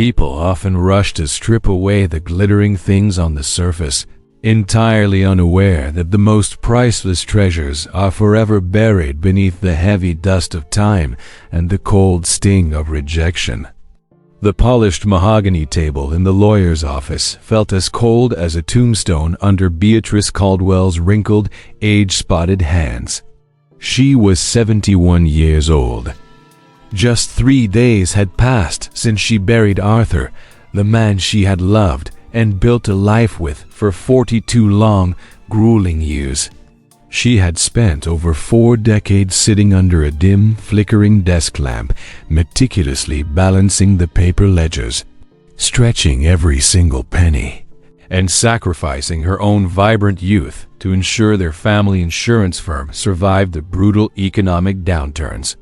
People often rush to strip away the glittering things on the surface, entirely unaware that the most priceless treasures are forever buried beneath the heavy dust of time and the cold sting of rejection. The polished mahogany table in the lawyer's office felt as cold as a tombstone under Beatrice Caldwell's wrinkled, age-spotted hands. She was 71 years old. Just 3 days had passed since she buried Arthur, the man she had loved and built a life with for 42 long, grueling years. She had spent over 4 decades sitting under a dim, flickering desk lamp, meticulously balancing the paper ledgers, stretching every single penny, and sacrificing her own vibrant youth to ensure their family insurance firm survived the brutal economic downturns.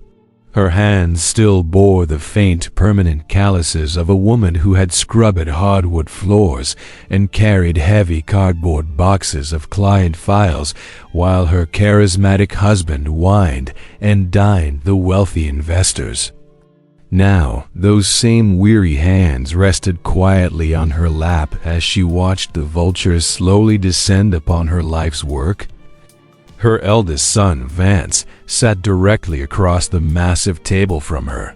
Her hands still bore the faint, permanent calluses of a woman who had scrubbed hardwood floors and carried heavy cardboard boxes of client files while her charismatic husband wined and dined the wealthy investors. Now, those same weary hands rested quietly on her lap as she watched the vultures slowly descend upon her life's work. Her eldest son, Vance, sat directly across the massive table from her.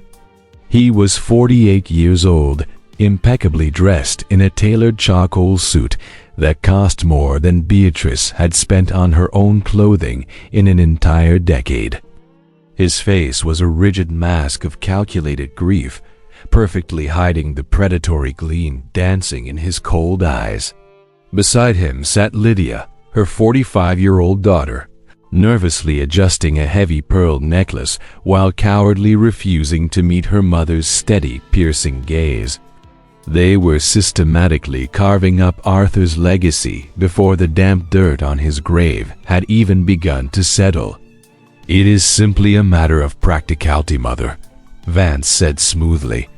He was 48 years old, impeccably dressed in a tailored charcoal suit that cost more than Beatrice had spent on her own clothing in an entire decade. His face was a rigid mask of calculated grief, perfectly hiding the predatory gleam dancing in his cold eyes. Beside him sat Lydia, her 45-year-old daughter, nervously adjusting a heavy pearl necklace while cowardly refusing to meet her mother's steady, piercing gaze. They were systematically carving up Arthur's legacy before the damp dirt on his grave had even begun to settle. "It is simply a matter of practicality, Mother," Vance said smoothly,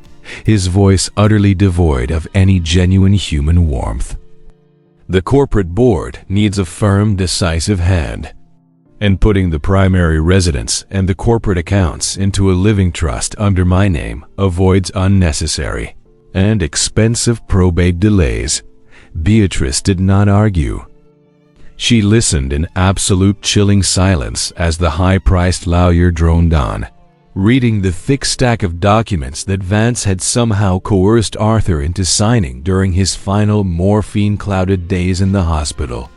his voice utterly devoid of any genuine human warmth. "The corporate board needs a firm, decisive hand, and putting the primary residence and the corporate accounts into a living trust under my name avoids unnecessary and expensive probate delays." Beatrice did not argue. She listened in absolute chilling silence as the high-priced lawyer droned on, reading the thick stack of documents that Vance had somehow coerced Arthur into signing during his final morphine-clouded days in the hospital.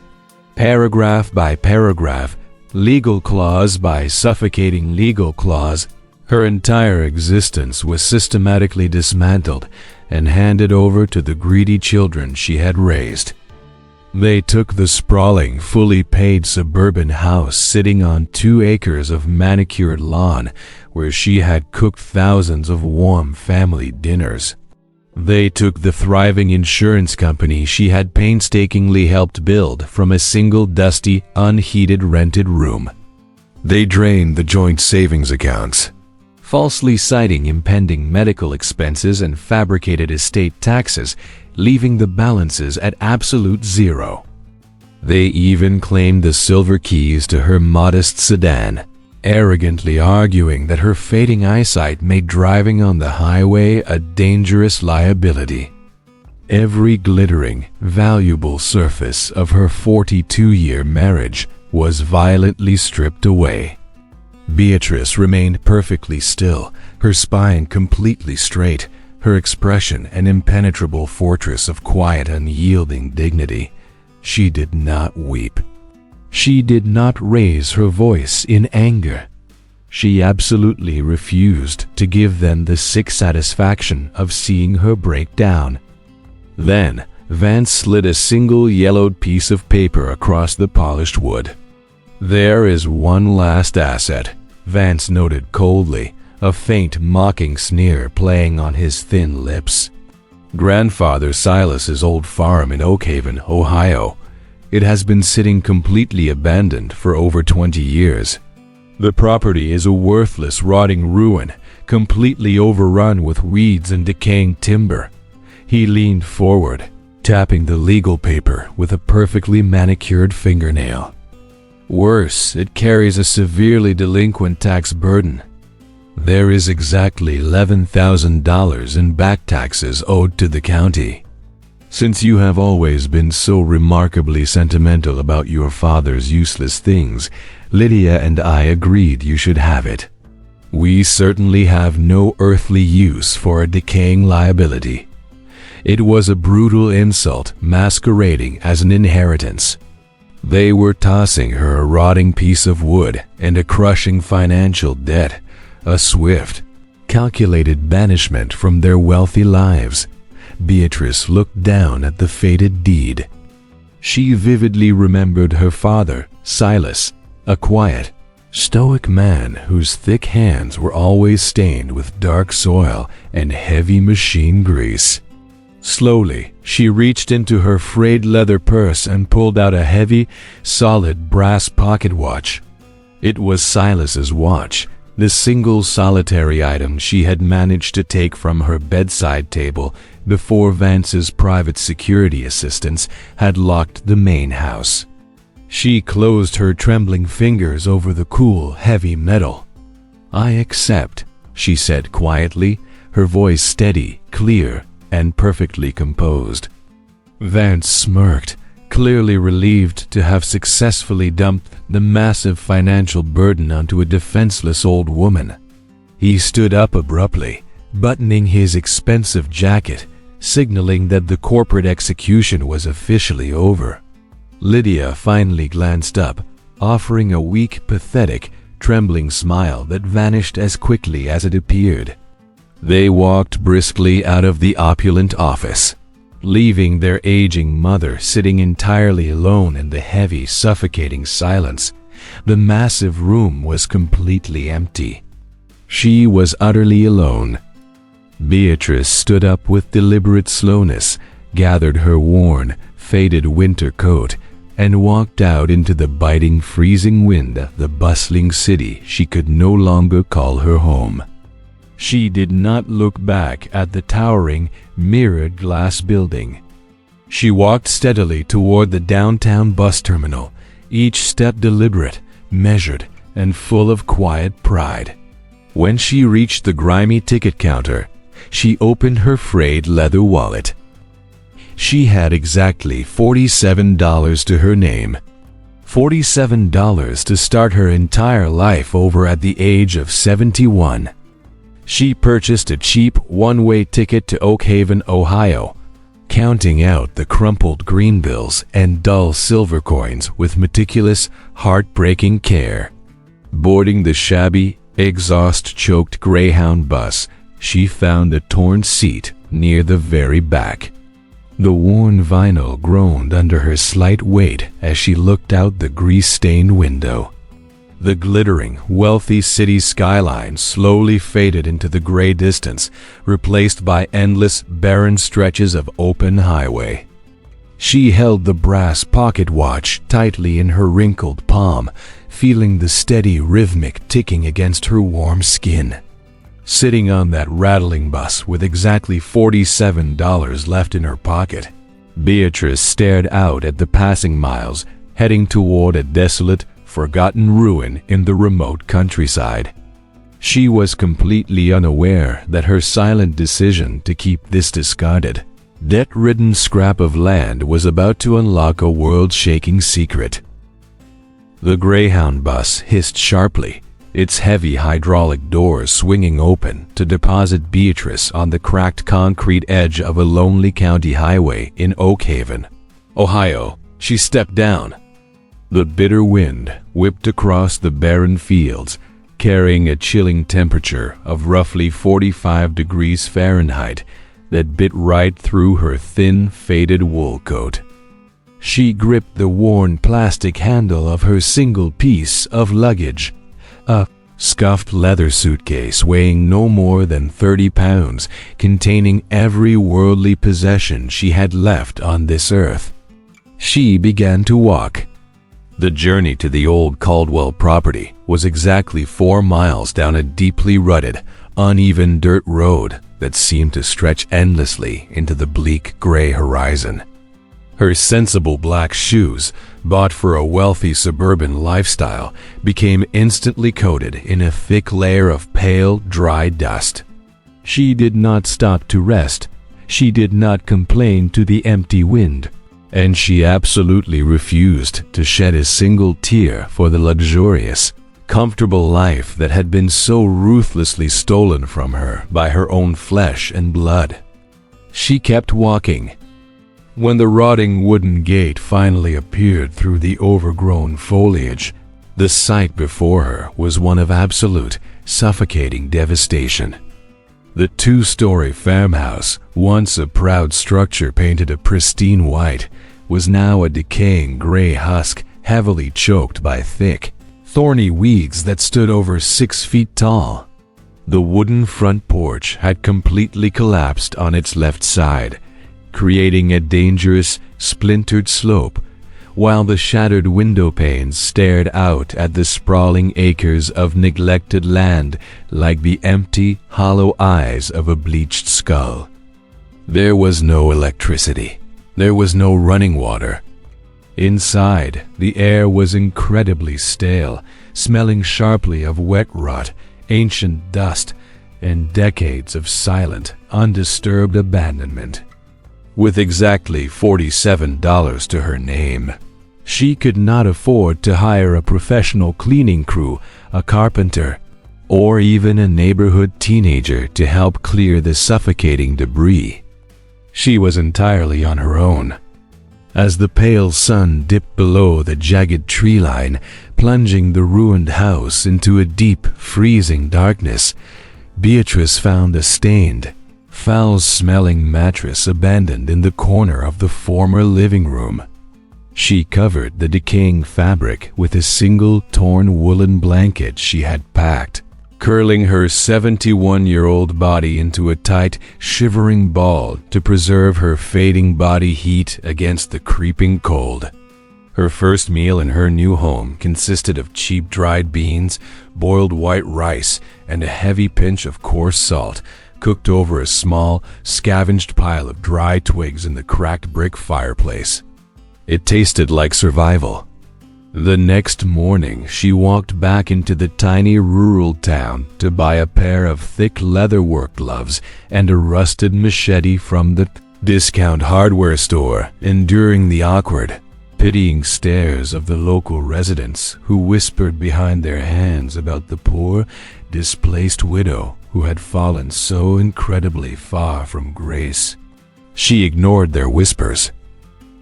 Paragraph by paragraph, legal clause by suffocating legal clause, her entire existence was systematically dismantled and handed over to the greedy children she had raised. They took the sprawling, fully paid suburban house sitting on 2 acres of manicured lawn where she had cooked thousands of warm family dinners. They took the thriving insurance company she had painstakingly helped build from a single dusty, unheated rented room. They drained the joint savings accounts, falsely citing impending medical expenses and fabricated estate taxes, leaving the balances at absolute zero. They even claimed the silver keys to her modest sedan, arrogantly arguing that her fading eyesight made driving on the highway a dangerous liability. Every glittering, valuable surface of her 42-year marriage was violently stripped away. Beatrice remained perfectly still, her spine completely straight, her expression an impenetrable fortress of quiet, unyielding dignity. She did not weep. She did not raise her voice in anger. She absolutely refused to give them the sick satisfaction of seeing her break down. Then, Vance slid a single yellowed piece of paper across the polished wood. "There is one last asset," Vance noted coldly, a faint mocking sneer playing on his thin lips. "Grandfather Silas's old farm in Oakhaven, Ohio. It has been sitting completely abandoned for over 20 years. The property is a worthless, rotting ruin, completely overrun with weeds and decaying timber." He leaned forward, tapping the legal paper with a perfectly manicured fingernail. "Worse, it carries a severely delinquent tax burden. There is exactly $11,000 in back taxes owed to the county. Since you have always been so remarkably sentimental about your father's useless things, Lydia and I agreed you should have it. We certainly have no earthly use for a decaying liability. It was a brutal insult masquerading as an inheritance. They were tossing her a rotting piece of wood and a crushing financial debt, a swift, calculated banishment from their wealthy lives. Beatrice looked down at the fated deed. She vividly remembered her father, Silas, a quiet, stoic man whose thick hands were always stained with dark soil and heavy machine grease. Slowly, she reached into her frayed leather purse and pulled out a heavy, solid brass pocket watch. It was Silas's watch, the single solitary item she had managed to take from her bedside table before Vance's private security assistants had locked the main house. She closed her trembling fingers over the cool, heavy metal. "I accept," she said quietly, her voice steady, clear, and perfectly composed. Vance smirked, clearly relieved to have successfully dumped the massive financial burden onto a defenseless old woman. He stood up abruptly, buttoning his expensive jacket, signaling that the corporate execution was officially over. Lydia finally glanced up, offering a weak, pathetic, trembling smile that vanished as quickly as it appeared. They walked briskly out of the opulent office, leaving their aging mother sitting entirely alone in the heavy, suffocating silence. The massive room was completely empty. She was utterly alone. Beatrice stood up with deliberate slowness, gathered her worn, faded winter coat, and walked out into the biting, freezing wind of the bustling city she could no longer call her home. She did not look back at the towering, mirrored glass building. She walked steadily toward the downtown bus terminal, each step deliberate, measured, and full of quiet pride. When she reached the grimy ticket counter, she opened her frayed leather wallet. She had exactly $47 to her name. $47 to start her entire life over at the age of 71. She purchased a cheap one-way ticket to Oak Haven, Ohio, counting out the crumpled green bills and dull silver coins with meticulous, heartbreaking care. Boarding the shabby, exhaust-choked Greyhound bus, she found a torn seat near the very back. The worn vinyl groaned under her slight weight as she looked out the grease-stained window. The glittering, wealthy city skyline slowly faded into the gray distance, replaced by endless, barren stretches of open highway. She held the brass pocket watch tightly in her wrinkled palm, feeling the steady, rhythmic ticking against her warm skin. Sitting on that rattling bus with exactly $47 left in her pocket, Beatrice stared out at the passing miles, heading toward a desolate, forgotten ruin in the remote countryside. She was completely unaware that her silent decision to keep this discarded, debt-ridden scrap of land was about to unlock a world-shaking secret. The Greyhound bus hissed sharply, its heavy hydraulic doors swinging open to deposit Beatrice on the cracked concrete edge of a lonely county highway in Oak Haven, Ohio. She stepped down. The bitter wind whipped across the barren fields, carrying a chilling temperature of roughly 45 degrees Fahrenheit that bit right through her thin, faded wool coat. She gripped the worn plastic handle of her single piece of luggage, a scuffed leather suitcase weighing no more than 30 pounds, containing every worldly possession she had left on this earth. She began to walk. The journey to the old Caldwell property was exactly 4 miles down a deeply rutted, uneven dirt road that seemed to stretch endlessly into the bleak gray horizon. Her sensible black shoes, bought for a wealthy suburban lifestyle, became instantly coated in a thick layer of pale, dry dust. She did not stop to rest. She did not complain to the empty wind. And she absolutely refused to shed a single tear for the luxurious, comfortable life that had been so ruthlessly stolen from her by her own flesh and blood. She kept walking. When the rotting wooden gate finally appeared through the overgrown foliage, the sight before her was one of absolute, suffocating devastation. The two-story farmhouse, once a proud structure painted a pristine white, was now a decaying gray husk heavily choked by thick, thorny weeds that stood over 6 feet tall. The wooden front porch had completely collapsed on its left side, creating a dangerous, splintered slope, while the shattered window panes stared out at the sprawling acres of neglected land like the empty, hollow eyes of a bleached skull. There was no electricity. There was no running water. Inside, the air was incredibly stale, smelling sharply of wet rot, ancient dust, and decades of silent, undisturbed abandonment. With exactly $47 to her name, she could not afford to hire a professional cleaning crew, a carpenter, or even a neighborhood teenager to help clear the suffocating debris. She was entirely on her own. As the pale sun dipped below the jagged tree line, plunging the ruined house into a deep, freezing darkness, Beatrice found a stained, foul-smelling mattress abandoned in the corner of the former living room. She covered the decaying fabric with a single torn woolen blanket she had packed, curling her 71-year-old body into a tight, shivering ball to preserve her fading body heat against the creeping cold. Her first meal in her new home consisted of cheap dried beans, boiled white rice, and a heavy pinch of coarse salt, cooked over a small, scavenged pile of dry twigs in the cracked brick fireplace. It tasted like survival. The next morning, she walked back into the tiny rural town to buy a pair of thick leatherwork gloves and a rusted machete from the discount hardware store, enduring the awkward, pitying stares of the local residents who whispered behind their hands about the poor, displaced widow who had fallen so incredibly far from grace. She ignored their whispers.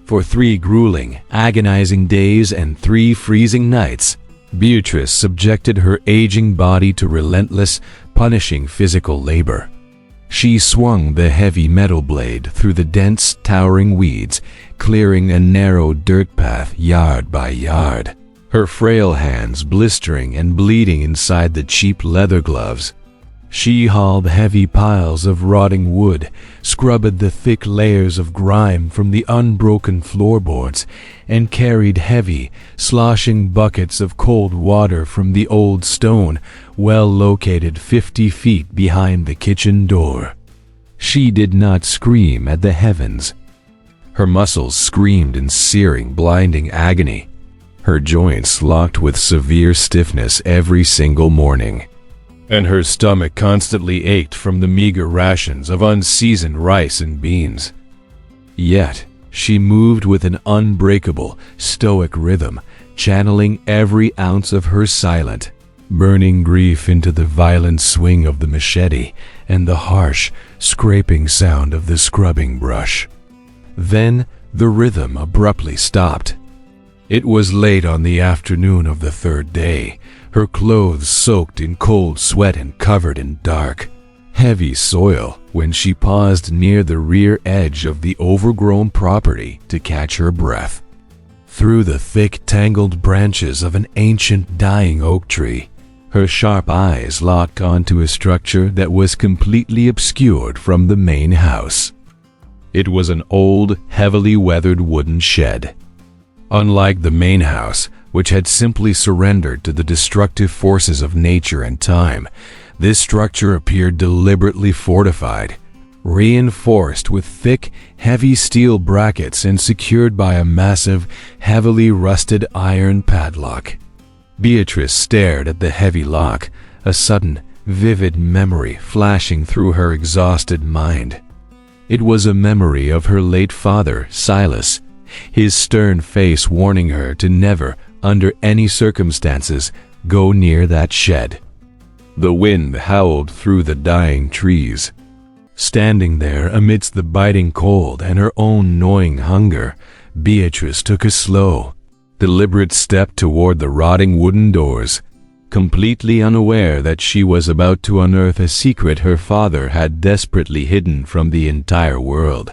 For 3 grueling, agonizing days and 3 freezing nights, Beatrice subjected her aging body to relentless, punishing physical labor. She swung the heavy metal blade through the dense, towering weeds, clearing a narrow dirt path yard by yard, her frail hands blistering and bleeding inside the cheap leather gloves. She hauled heavy piles of rotting wood, scrubbed the thick layers of grime from the unbroken floorboards, and carried heavy, sloshing buckets of cold water from the old stone, well located 50 feet behind the kitchen door. She did not scream at the heavens. Her muscles screamed in searing, blinding agony. Her joints locked with severe stiffness every single morning, and her stomach constantly ached from the meager rations of unseasoned rice and beans. Yet, she moved with an unbreakable, stoic rhythm, channeling every ounce of her silent, burning grief into the violent swing of the machete and the harsh, scraping sound of the scrubbing brush. Then, the rhythm abruptly stopped. It was late on the afternoon of the 3rd day, her clothes soaked in cold sweat and covered in dark, heavy soil, when she paused near the rear edge of the overgrown property to catch her breath. Through the thick, tangled branches of an ancient dying oak tree, her sharp eyes locked onto a structure that was completely obscured from the main house. It was an old, heavily weathered wooden shed. Unlike the main house, which had simply surrendered to the destructive forces of nature and time, this structure appeared deliberately fortified, reinforced with thick, heavy steel brackets and secured by a massive, heavily rusted iron padlock. Beatrice stared at the heavy lock, a sudden, vivid memory flashing through her exhausted mind. It was a memory of her late father, Silas, his stern face warning her to never, under any circumstances, go near that shed. The wind howled through the dying trees. Standing there amidst the biting cold and her own gnawing hunger, Beatrice took a slow, deliberate step toward the rotting wooden doors, completely unaware that she was about to unearth a secret her father had desperately hidden from the entire world.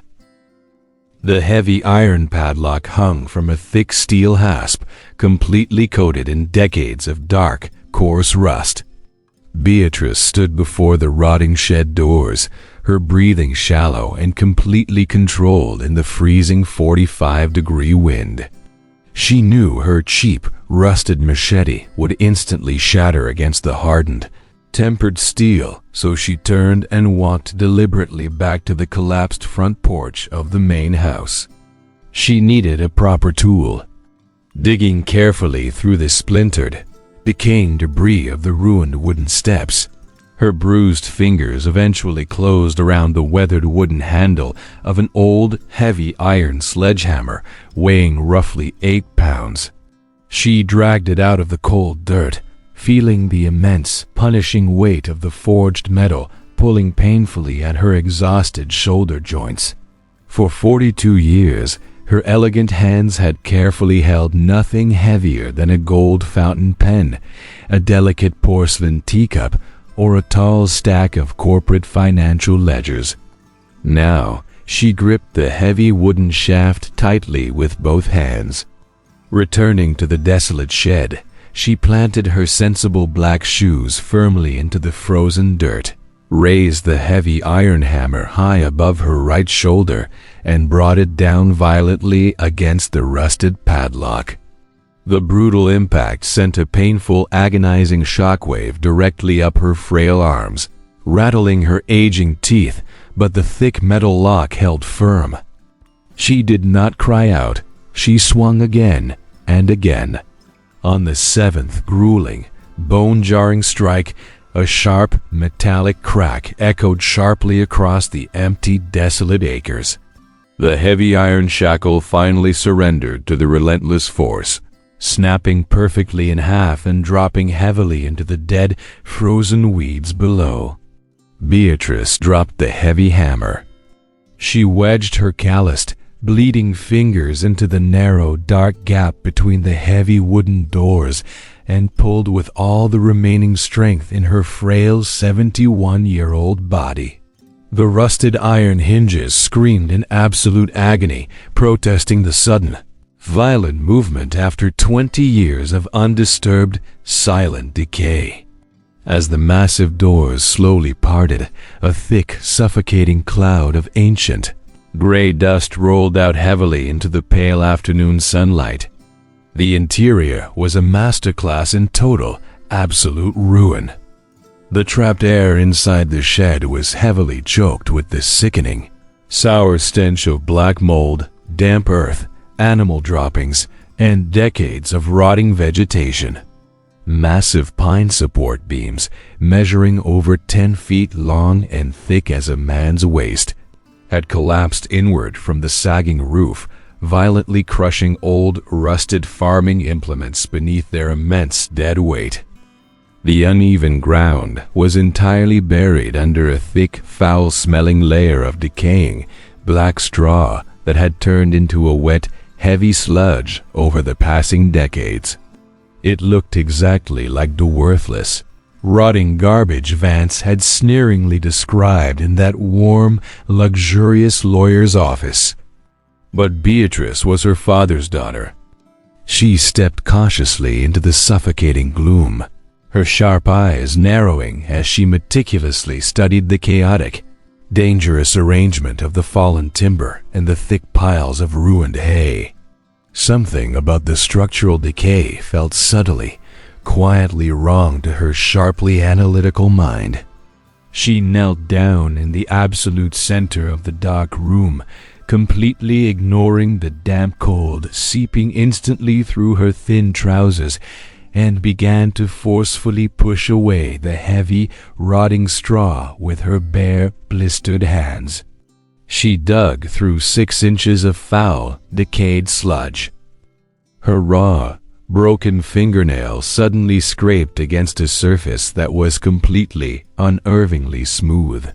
The heavy iron padlock hung from a thick steel hasp, completely coated in decades of dark, coarse rust. Beatrice stood before the rotting shed doors, her breathing shallow and completely controlled in the freezing 45-degree wind. She knew her cheap, rusted machete would instantly shatter against the hardened, tempered steel, so she turned and walked deliberately back to the collapsed front porch of the main house. She needed a proper tool. Digging carefully through the splintered, decaying debris of the ruined wooden steps, her bruised fingers eventually closed around the weathered wooden handle of an old, heavy iron sledgehammer weighing roughly 8 pounds. She dragged it out of the cold dirt, feeling the immense, punishing weight of the forged metal pulling painfully at her exhausted shoulder joints. For 42 years, her elegant hands had carefully held nothing heavier than a gold fountain pen, a delicate porcelain teacup, or a tall stack of corporate financial ledgers. Now, she gripped the heavy wooden shaft tightly with both hands. Returning to the desolate shed, she planted her sensible black shoes firmly into the frozen dirt, raised the heavy iron hammer high above her right shoulder, and brought it down violently against the rusted padlock. The brutal impact sent a painful, agonizing shockwave directly up her frail arms, rattling her aging teeth, but the thick metal lock held firm. She did not cry out. She swung again and again. On the seventh grueling, bone-jarring strike, a sharp, metallic crack echoed sharply across the empty, desolate acres. The heavy iron shackle finally surrendered to the relentless force, snapping perfectly in half and dropping heavily into the dead, frozen weeds below. Beatrice dropped the heavy hammer. She wedged her calloused, bleeding fingers into the narrow, dark gap between the heavy wooden doors and pulled with all the remaining strength in her frail 71-year-old body. The rusted iron hinges screamed in absolute agony, protesting the sudden, violent movement after 20 years of undisturbed, silent decay. As the massive doors slowly parted, a thick, suffocating cloud of ancient, gray dust rolled out heavily into the pale afternoon sunlight. The interior was a masterclass in total, absolute ruin. The trapped air inside the shed was heavily choked with the sickening, sour stench of black mold, damp earth, animal droppings, and decades of rotting vegetation. Massive pine support beams, measuring over 10 feet long and thick as a man's waist, had collapsed inward from the sagging roof, violently crushing old, rusted farming implements beneath their immense dead weight. The uneven ground was entirely buried under a thick, foul-smelling layer of decaying, black straw that had turned into a wet, heavy sludge over the passing decades. It looked exactly like the worthless, rotting garbage Vance had sneeringly described in that warm, luxurious lawyer's office. But Beatrice was her father's daughter. She stepped cautiously into the suffocating gloom, her sharp eyes narrowing as she meticulously studied the chaotic, dangerous arrangement of the fallen timber and the thick piles of ruined hay. Something about the structural decay felt subtly, quietly wrong to her sharply analytical mind. She knelt down in the absolute center of the dark room, completely ignoring the damp cold seeping instantly through her thin trousers, and began to forcefully push away the heavy, rotting straw with her bare, blistered hands. She dug through 6 inches of foul, decayed sludge. Her raw, broken fingernail suddenly scraped against a surface that was completely, unearthingly smooth.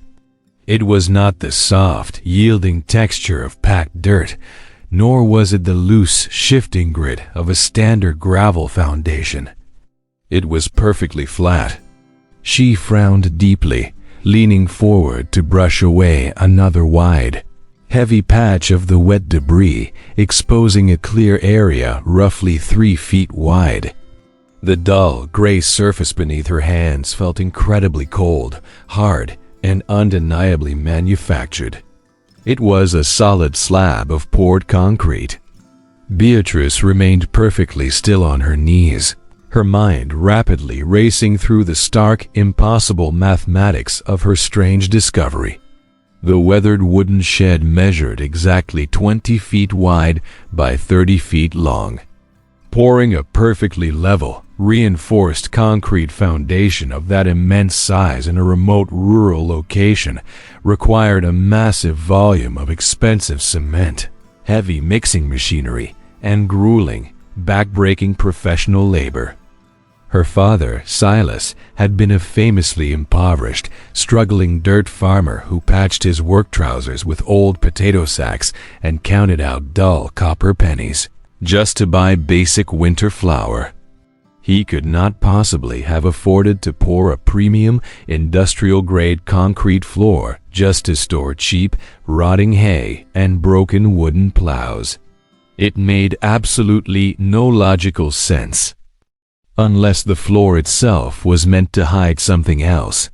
It was not the soft, yielding texture of packed dirt, nor was it the loose, shifting grit of a standard gravel foundation. It was perfectly flat. She frowned deeply, leaning forward to brush away another wide, heavy patch of the wet debris, exposing a clear area roughly 3 feet wide. The dull, gray surface beneath her hands felt incredibly cold, hard, and undeniably manufactured. It was a solid slab of poured concrete. Beatrice remained perfectly still on her knees, her mind rapidly racing through the stark, impossible mathematics of her strange discovery. The weathered wooden shed measured exactly 20 feet wide by 30 feet long. Pouring a perfectly level, reinforced concrete foundation of that immense size in a remote rural location required a massive volume of expensive cement, heavy mixing machinery, and grueling, back-breaking professional labor. Her father, Silas, had been a famously impoverished, struggling dirt farmer who patched his work trousers with old potato sacks and counted out dull copper pennies just to buy basic winter flour. He could not possibly have afforded to pour a premium, industrial-grade concrete floor just to store cheap, rotting hay and broken wooden plows. It made absolutely no logical sense, unless the floor itself was meant to hide something else.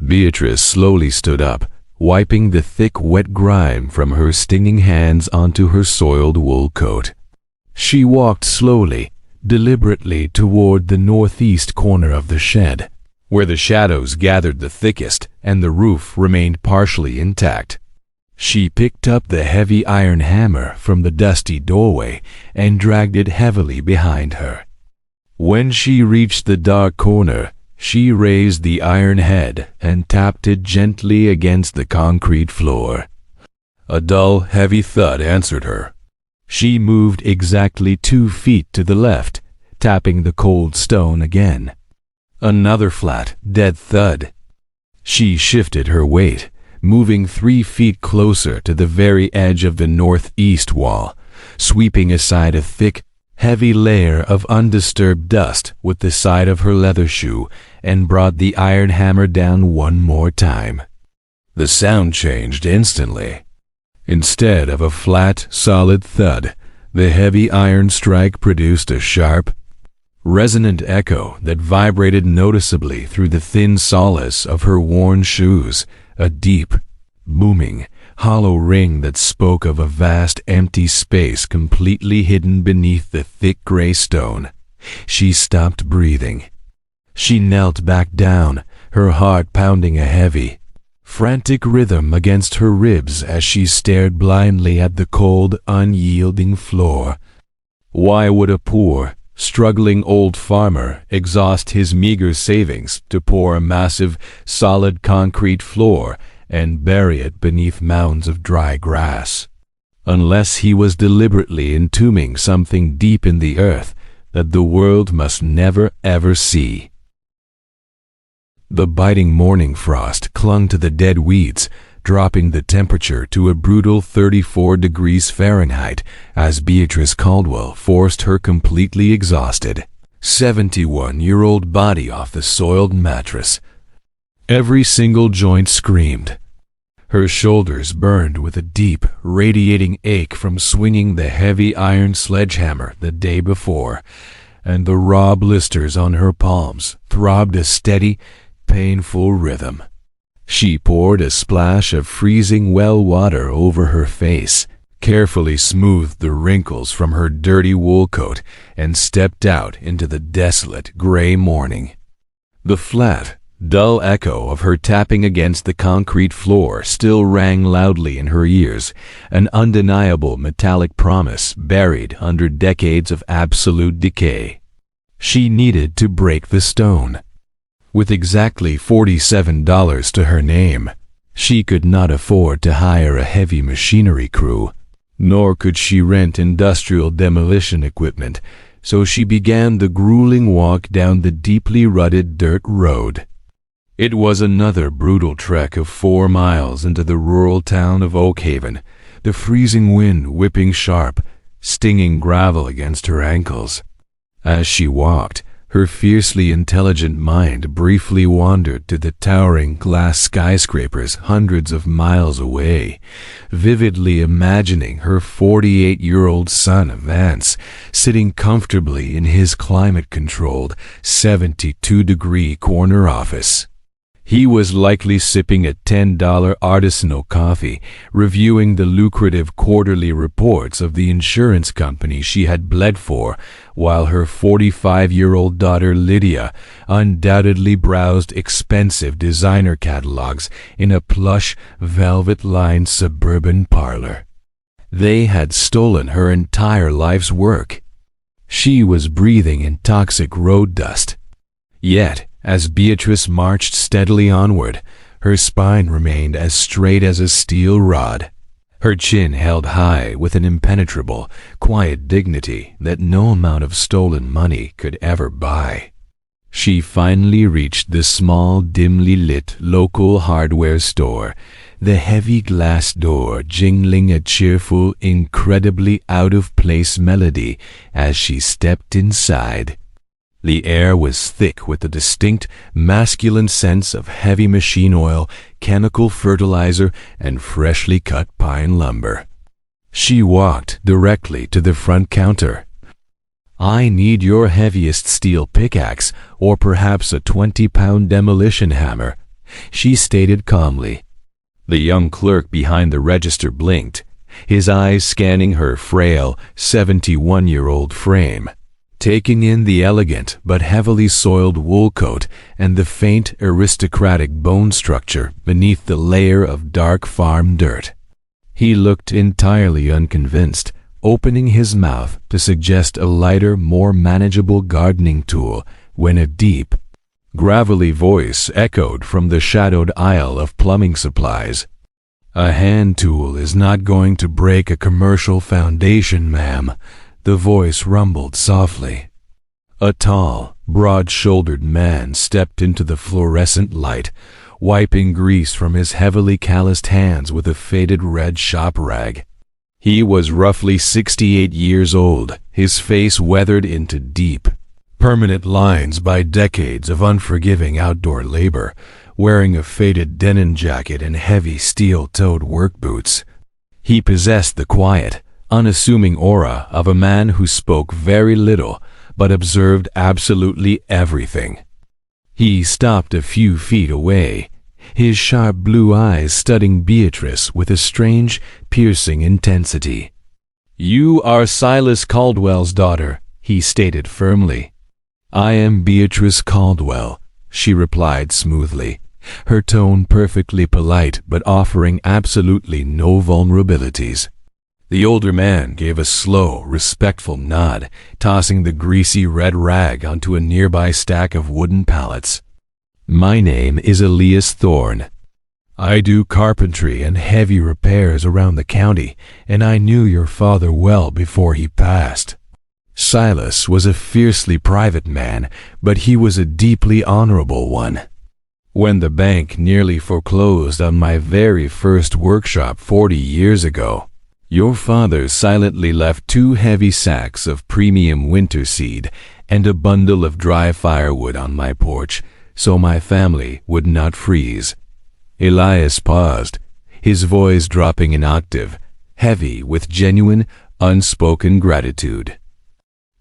Beatrice slowly stood up, wiping the thick, wet grime from her stinging hands onto her soiled wool coat. She walked slowly, deliberately toward the northeast corner of the shed, where the shadows gathered the thickest and the roof remained partially intact. She picked up the heavy iron hammer from the dusty doorway and dragged it heavily behind her. When she reached the dark corner, she raised the iron head and tapped it gently against the concrete floor. A dull, heavy thud answered her. She moved exactly 2 feet to the left, tapping the cold stone again. Another flat, dead thud. She shifted her weight, moving 3 feet closer to the very edge of the northeast wall, sweeping aside a thick, heavy layer of undisturbed dust with the side of her leather shoe, and brought the iron hammer down one more time. The sound changed instantly. Instead of a flat, solid thud, the heavy iron strike produced a sharp, resonant echo that vibrated noticeably through the thin soles of her worn shoes, a deep, booming, hollow ring that spoke of a vast empty space completely hidden beneath the thick gray stone. She stopped breathing. She knelt back down, her heart pounding a heavy, frantic rhythm against her ribs as she stared blindly at the cold, unyielding floor. Why would a poor, struggling old farmer exhaust his meager savings to pour a massive, solid concrete floor and bury it beneath mounds of dry grass, unless he was deliberately entombing something deep in the earth that the world must never ever see? The biting morning frost clung to the dead weeds, dropping the temperature to a brutal 34 degrees Fahrenheit as Beatrice Caldwell forced her completely exhausted, 71-year-old body off the soiled mattress. Every single joint screamed. Her shoulders burned with a deep, radiating ache from swinging the heavy iron sledgehammer the day before, and the raw blisters on her palms throbbed a steady, painful rhythm. She poured a splash of freezing well water over her face, carefully smoothed the wrinkles from her dirty wool coat, and stepped out into the desolate gray morning. The flat, Dull echo of her tapping against the concrete floor still rang loudly in her ears, an undeniable metallic promise buried under decades of absolute decay. She needed to break the stone. With exactly $47 to her name, she could not afford to hire a heavy machinery crew, nor could she rent industrial demolition equipment, so she began the grueling walk down the deeply rutted dirt road. It was another brutal trek of 4 miles into the rural town of Oakhaven, the freezing wind whipping sharp, stinging gravel against her ankles. As she walked, her fiercely intelligent mind briefly wandered to the towering glass skyscrapers hundreds of miles away, vividly imagining her 48-year-old son Vance sitting comfortably in his climate-controlled 72-degree corner office. He was likely sipping a $10 artisanal coffee, reviewing the lucrative quarterly reports of the insurance company she had bled for, while her 45-year-old daughter Lydia undoubtedly browsed expensive designer catalogs in a plush, velvet-lined suburban parlor. They had stolen her entire life's work. She was breathing in toxic road dust. Yet, as Beatrice marched steadily onward, her spine remained as straight as a steel rod, her chin held high with an impenetrable, quiet dignity that no amount of stolen money could ever buy. She finally reached the small, dimly lit local hardware store, the heavy glass door jingling a cheerful, incredibly out-of-place melody as she stepped inside. The air was thick with the distinct, masculine sense of heavy machine oil, chemical fertilizer, and freshly cut pine lumber. She walked directly to the front counter. "I need your heaviest steel pickaxe, or perhaps a 20-pound demolition hammer," she stated calmly. The young clerk behind the register blinked, his eyes scanning her frail, 71-year-old frame, taking in the elegant but heavily soiled wool coat and the faint aristocratic bone structure beneath the layer of dark farm dirt. He looked entirely unconvinced, opening his mouth to suggest a lighter, more manageable gardening tool when a deep, gravelly voice echoed from the shadowed aisle of plumbing supplies. "A hand tool is not going to break a commercial foundation, ma'am," the voice rumbled softly. A tall, broad-shouldered man stepped into the fluorescent light, wiping grease from his heavily calloused hands with a faded red shop rag. He was roughly 68 years old, his face weathered into deep, permanent lines by decades of unforgiving outdoor labor, wearing a faded denim jacket and heavy steel-toed work boots. He possessed the quiet, unassuming aura of a man who spoke very little but observed absolutely everything. He stopped a few feet away, his sharp blue eyes studying Beatrice with a strange, piercing intensity. "You are Silas Caldwell's daughter," he stated firmly. "I am Beatrice Caldwell," she replied smoothly, her tone perfectly polite but offering absolutely no vulnerabilities. The older man gave a slow, respectful nod, tossing the greasy red rag onto a nearby stack of wooden pallets. "My name is Elias Thorne. I do carpentry and heavy repairs around the county, and I knew your father well before he passed." Silas was a fiercely private man, but he was a deeply honorable one. "When the bank nearly foreclosed on my very first workshop 40 years ago, your father silently left 2 heavy sacks of premium winter seed and a bundle of dry firewood on my porch so my family would not freeze." Elias paused, his voice dropping an octave, heavy with genuine, unspoken gratitude.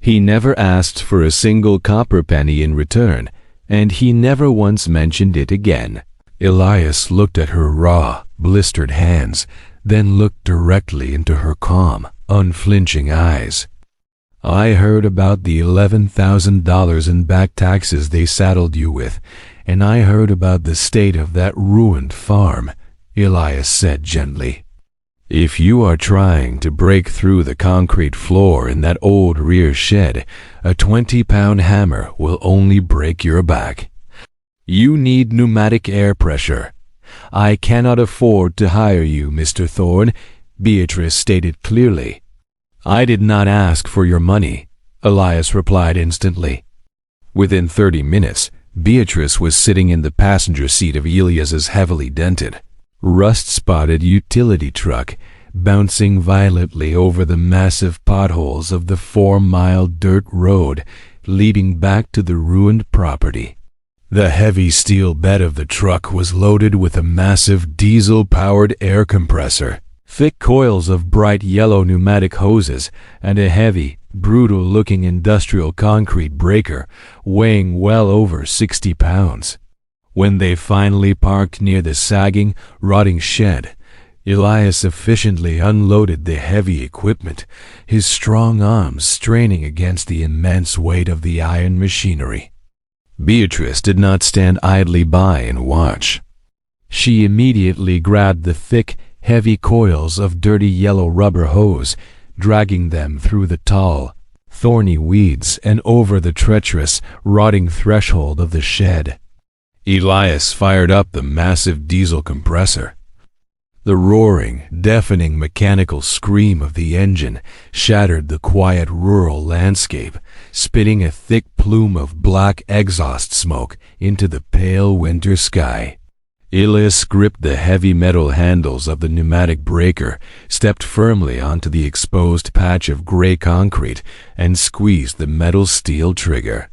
He never asked for a single copper penny in return, and he never once mentioned it again. Elias looked at her raw, blistered hands, then looked directly into her calm, unflinching eyes. "I heard about the $11,000 in back taxes they saddled you with, and I heard about the state of that ruined farm," Elias said gently. "If you are trying to break through the concrete floor in that old rear shed, a 20-pound hammer will only break your back. You need pneumatic air pressure. I cannot afford to hire you, Mr. Thorne," Beatrice stated clearly. "I did not ask for your money," Elias replied instantly. Within 30 minutes, Beatrice was sitting in the passenger seat of Elias's heavily dented, rust-spotted utility truck, bouncing violently over the massive potholes of the 4-mile dirt road leading back to the ruined property. The heavy steel bed of the truck was loaded with a massive diesel-powered air compressor, thick coils of bright yellow pneumatic hoses, and a heavy, brutal-looking industrial concrete breaker weighing well over 60 pounds. When they finally parked near the sagging, rotting shed, Elias efficiently unloaded the heavy equipment, his strong arms straining against the immense weight of the iron machinery. Beatrice did not stand idly by and watch. She immediately grabbed the thick, heavy coils of dirty yellow rubber hose, dragging them through the tall, thorny weeds and over the treacherous, rotting threshold of the shed. Elias fired up the massive diesel compressor. The roaring, deafening mechanical scream of the engine shattered the quiet rural landscape, spitting a thick plume of black exhaust smoke into the pale winter sky. Elias gripped the heavy metal handles of the pneumatic breaker, stepped firmly onto the exposed patch of gray concrete, and squeezed the metal steel trigger.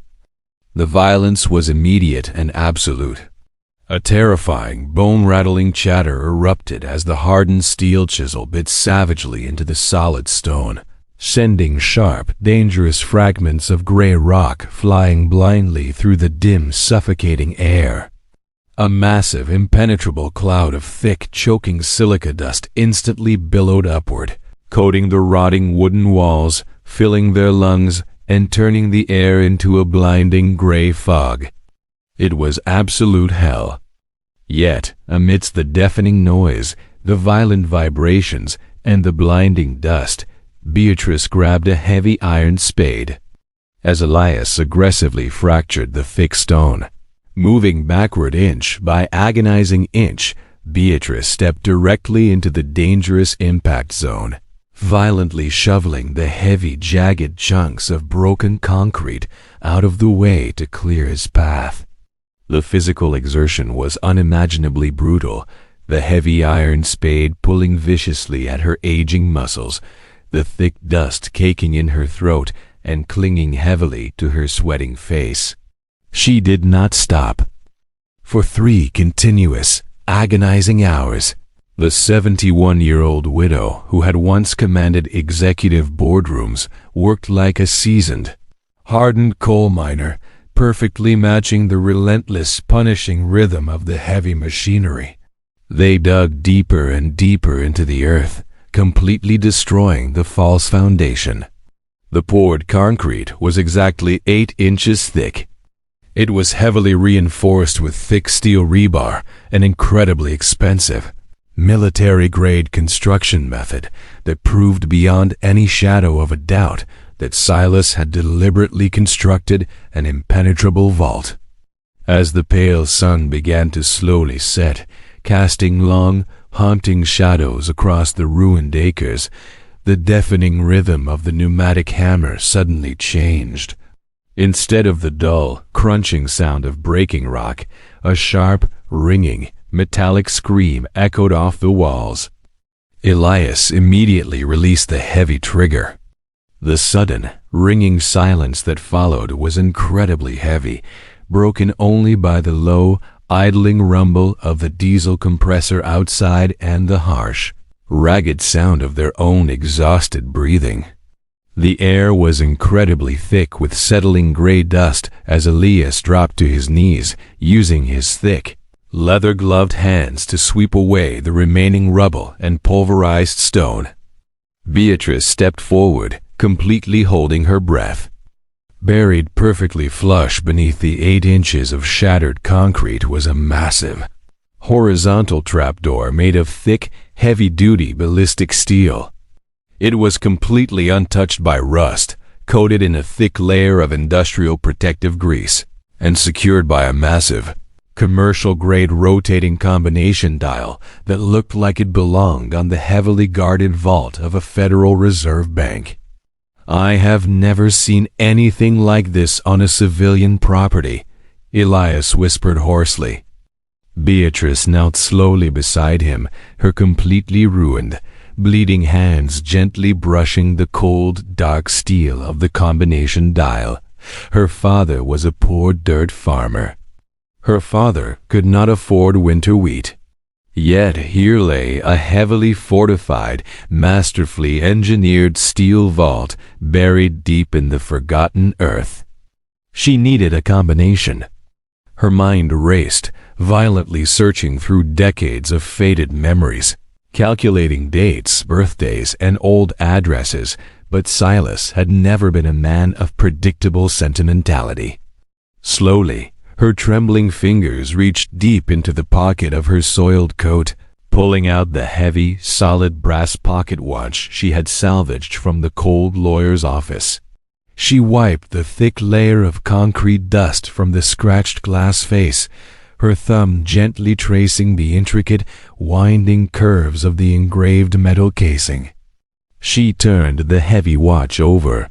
The violence was immediate and absolute. A terrifying, bone-rattling chatter erupted as the hardened steel chisel bit savagely into the solid stone, sending sharp, dangerous fragments of gray rock flying blindly through the dim, suffocating air. A massive, impenetrable cloud of thick, choking silica dust instantly billowed upward, coating the rotting wooden walls, filling their lungs, and turning the air into a blinding gray fog. It was absolute hell. Yet, amidst the deafening noise, the violent vibrations, and the blinding dust, Beatrice grabbed a heavy iron spade. As Elias aggressively fractured the thick stone, moving backward inch by agonizing inch, Beatrice stepped directly into the dangerous impact zone, violently shoveling the heavy, jagged chunks of broken concrete out of the way to clear his path. The physical exertion was unimaginably brutal, the heavy iron spade pulling viciously at her aging muscles, the thick dust caking in her throat and clinging heavily to her sweating face. She did not stop. For 3 continuous, agonizing hours, the 71-year-old widow who had once commanded executive boardrooms worked like a seasoned, hardened coal miner, perfectly matching the relentless, punishing rhythm of the heavy machinery. They dug deeper and deeper into the earth, completely destroying the false foundation. The poured concrete was exactly 8 inches thick. It was heavily reinforced with thick steel rebar, an incredibly expensive, military-grade construction method that proved beyond any shadow of a doubt that Silas had deliberately constructed an impenetrable vault. As the pale sun began to slowly set, casting long, haunting shadows across the ruined acres, the deafening rhythm of the pneumatic hammer suddenly changed. Instead of the dull, crunching sound of breaking rock, a sharp, ringing, metallic scream echoed off the walls. Elias immediately released the heavy trigger. The sudden, ringing silence that followed was incredibly heavy, broken only by the low, idling rumble of the diesel compressor outside and the harsh, ragged sound of their own exhausted breathing. The air was incredibly thick with settling gray dust as Elias dropped to his knees, using his thick, leather-gloved hands to sweep away the remaining rubble and pulverized stone. Beatrice stepped forward, completely holding her breath. Buried perfectly flush beneath the 8 inches of shattered concrete was a massive, horizontal trapdoor made of thick, heavy-duty ballistic steel. It was completely untouched by rust, coated in a thick layer of industrial protective grease, and secured by a massive, commercial-grade rotating combination dial that looked like it belonged on the heavily guarded vault of a Federal Reserve Bank. "I have never seen anything like this on a civilian property," Elias whispered hoarsely. Beatrice knelt slowly beside him, her completely ruined, bleeding hands gently brushing the cold, dark steel of the combination dial. Her father was a poor dirt farmer. Her father could not afford winter wheat. Yet here lay a heavily fortified, masterfully engineered steel vault buried deep in the forgotten earth. She needed a combination. Her mind raced, violently searching through decades of faded memories, calculating dates, birthdays, and old addresses, but Silas had never been a man of predictable sentimentality. Slowly, her trembling fingers reached deep into the pocket of her soiled coat, pulling out the heavy, solid brass pocket watch she had salvaged from the cold lawyer's office. She wiped the thick layer of concrete dust from the scratched glass face, her thumb gently tracing the intricate, winding curves of the engraved metal casing. She turned the heavy watch over.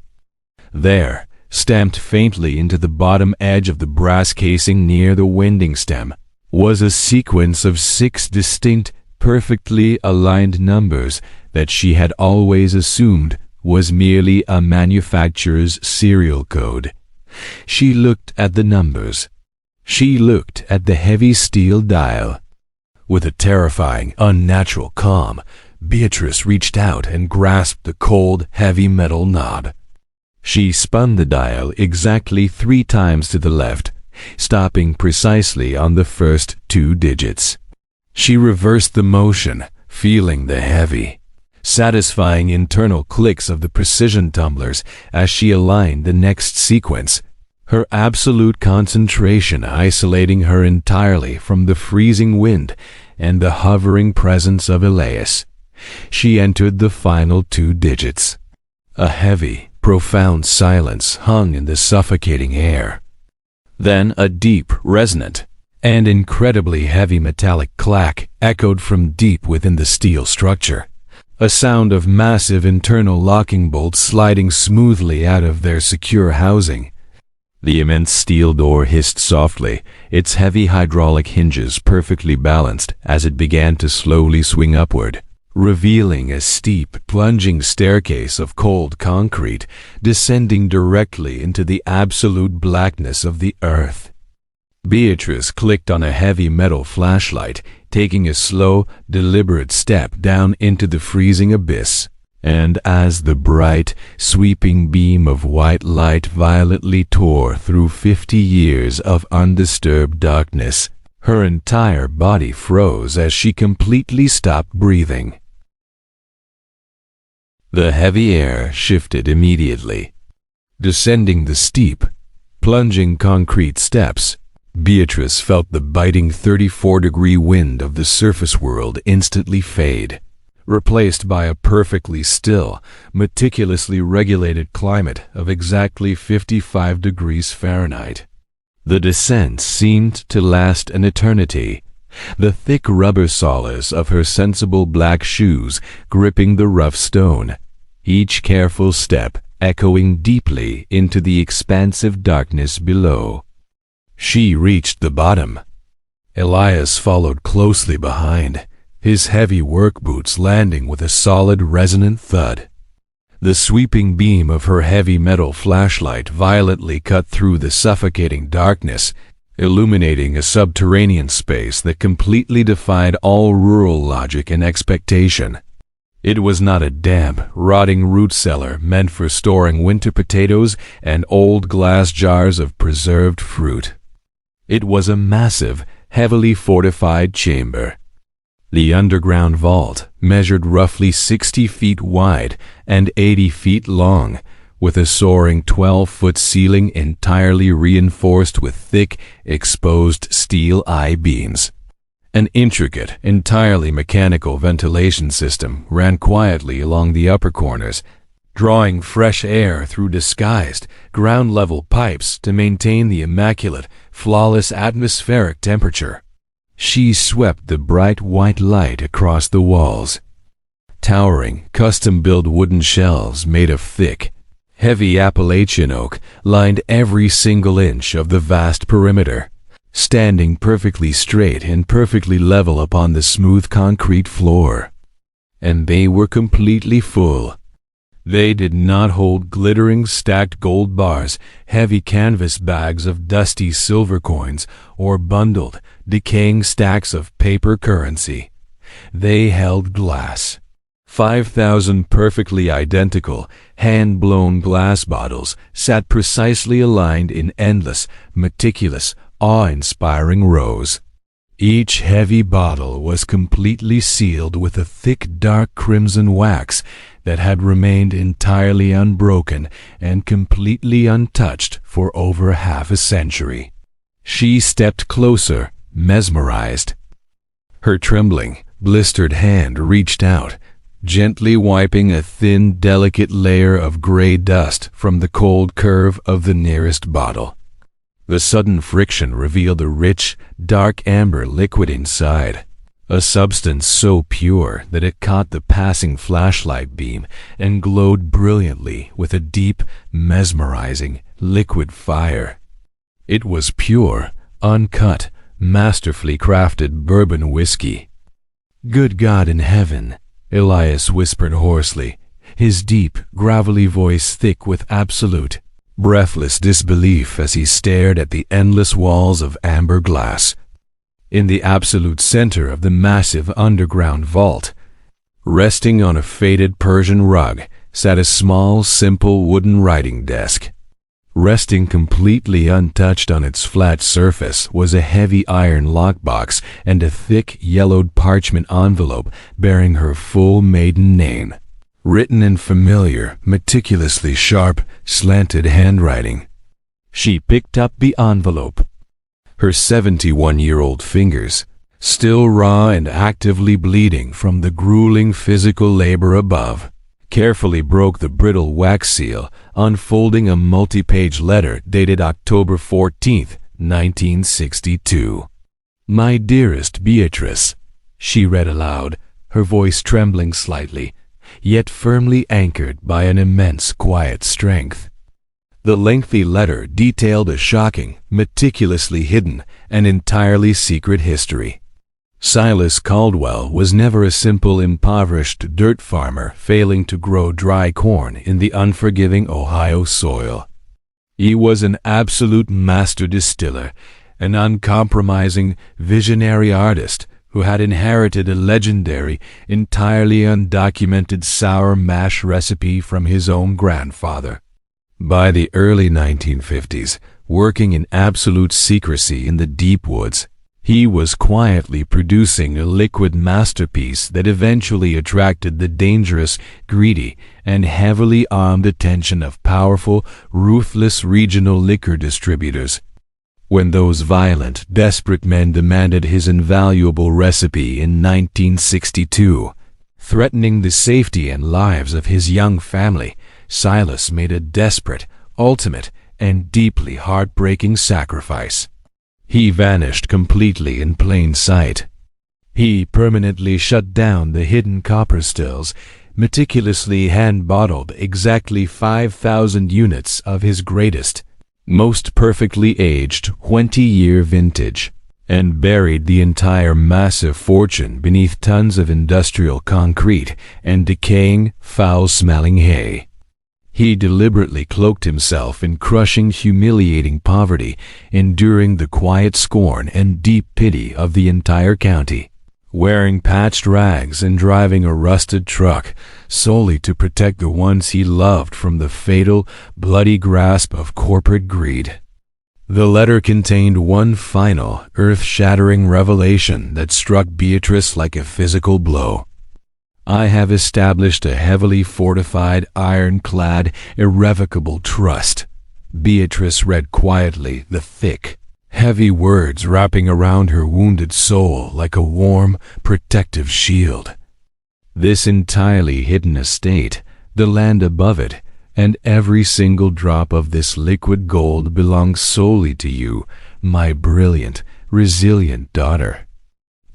There, stamped faintly into the bottom edge of the brass casing near the winding stem, was a sequence of 6 distinct, perfectly aligned numbers that she had always assumed was merely a manufacturer's serial code. She looked at the numbers. She looked at the heavy steel dial. With a terrifying, unnatural calm, Beatrice reached out and grasped the cold, heavy metal knob. She spun the dial exactly 3 times to the left, stopping precisely on the first 2 digits. She reversed the motion, feeling the heavy, satisfying internal clicks of the precision tumblers as she aligned the next sequence, her absolute concentration isolating her entirely from the freezing wind and the hovering presence of Elias. She entered the final 2 digits. A heavy, profound silence hung in the suffocating air. Then a deep, resonant, and incredibly heavy metallic clack echoed from deep within the steel structure, a sound of massive internal locking bolts sliding smoothly out of their secure housing. The immense steel door hissed softly, its heavy hydraulic hinges perfectly balanced as it began to slowly swing upward, revealing a steep, plunging staircase of cold concrete descending directly into the absolute blackness of the earth. Beatrice clicked on a heavy metal flashlight, taking a slow, deliberate step down into the freezing abyss. And as the bright, sweeping beam of white light violently tore through 50 years of undisturbed darkness, her entire body froze as she completely stopped breathing. The heavy air shifted immediately. Descending the steep, plunging concrete steps, Beatrice felt the biting 34-degree wind of the surface world instantly fade, replaced by a perfectly still, meticulously regulated climate of exactly 55 degrees Fahrenheit. The descent seemed to last an eternity, the thick rubber soles of her sensible black shoes gripping the rough stone, each careful step echoing deeply into the expansive darkness below. She reached the bottom. Elias followed closely behind, his heavy work boots landing with a solid resonant thud. The sweeping beam of her heavy metal flashlight violently cut through the suffocating darkness, illuminating a subterranean space that completely defied all rural logic and expectation. It was not a damp, rotting root cellar meant for storing winter potatoes and old glass jars of preserved fruit. It was a massive, heavily fortified chamber. The underground vault measured roughly 60 feet wide and 80 feet long, with a soaring 12-foot ceiling entirely reinforced with thick, exposed steel I-beams. An intricate, entirely mechanical ventilation system ran quietly along the upper corners, drawing fresh air through disguised, ground-level pipes to maintain the immaculate, flawless atmospheric temperature. She swept the bright white light across the walls. Towering, custom-built wooden shelves made of thick, heavy Appalachian oak lined every single inch of the vast perimeter, standing perfectly straight and perfectly level upon the smooth concrete floor. And they were completely full. They did not hold glittering stacked gold bars, heavy canvas bags of dusty silver coins, or bundled, decaying stacks of paper currency. They held glass. 5,000 perfectly identical, hand-blown glass bottles sat precisely aligned in endless, meticulous, awe-inspiring rows. Each heavy bottle was completely sealed with a thick dark crimson wax that had remained entirely unbroken and completely untouched for over half a century. She stepped closer, mesmerized. Her trembling, blistered hand reached out, gently wiping a thin, delicate layer of gray dust from the cold curve of the nearest bottle. The sudden friction revealed a rich, dark amber liquid inside, a substance so pure that it caught the passing flashlight beam and glowed brilliantly with a deep, mesmerizing, liquid fire. It was pure, uncut, masterfully crafted bourbon whiskey. "Good God in heaven," Elias whispered hoarsely, his deep, gravelly voice thick with absolute, breathless disbelief as he stared at the endless walls of amber glass. In the absolute center of the massive underground vault, resting on a faded Persian rug, sat a small, simple wooden writing desk. Resting completely untouched on its flat surface was a heavy iron lockbox and a thick, yellowed parchment envelope bearing her full maiden name, written in familiar, meticulously sharp, slanted handwriting. She picked up the envelope. Her 71-year-old fingers, still raw and actively bleeding from the grueling physical labor above, carefully broke the brittle wax seal, unfolding a multi-page letter dated October 14th, 1962. "My dearest Beatrice," she read aloud, her voice trembling slightly, yet firmly anchored by an immense quiet strength. The lengthy letter detailed a shocking, meticulously hidden, and entirely secret history. Silas Caldwell was never a simple, impoverished dirt farmer failing to grow dry corn in the unforgiving Ohio soil. He was an absolute master distiller, an uncompromising, visionary artist who had inherited a legendary, entirely undocumented sour mash recipe from his own grandfather. By the early 1950s, working in absolute secrecy in the deep woods, he was quietly producing a liquid masterpiece that eventually attracted the dangerous, greedy, and heavily armed attention of powerful, ruthless regional liquor distributors. When those violent, desperate men demanded his invaluable recipe in 1962, threatening the safety and lives of his young family, Silas made a desperate, ultimate, and deeply heartbreaking sacrifice. He vanished completely in plain sight. He permanently shut down the hidden copper stills, meticulously hand-bottled exactly 5,000 units of his greatest, most perfectly aged 20-year vintage, and buried the entire massive fortune beneath tons of industrial concrete and decaying, foul-smelling hay. He deliberately cloaked himself in crushing, humiliating poverty, enduring the quiet scorn and deep pity of the entire county, wearing patched rags and driving a rusted truck solely to protect the ones he loved from the fatal, bloody grasp of corporate greed. The letter contained one final, earth-shattering revelation that struck Beatrice like a physical blow. I have established a heavily fortified, ironclad, irrevocable trust. Beatrice read quietly, the thick, heavy words wrapping around her wounded soul like a warm, protective shield. This entirely hidden estate, the land above it, and every single drop of this liquid gold belongs solely to you, my brilliant, resilient daughter.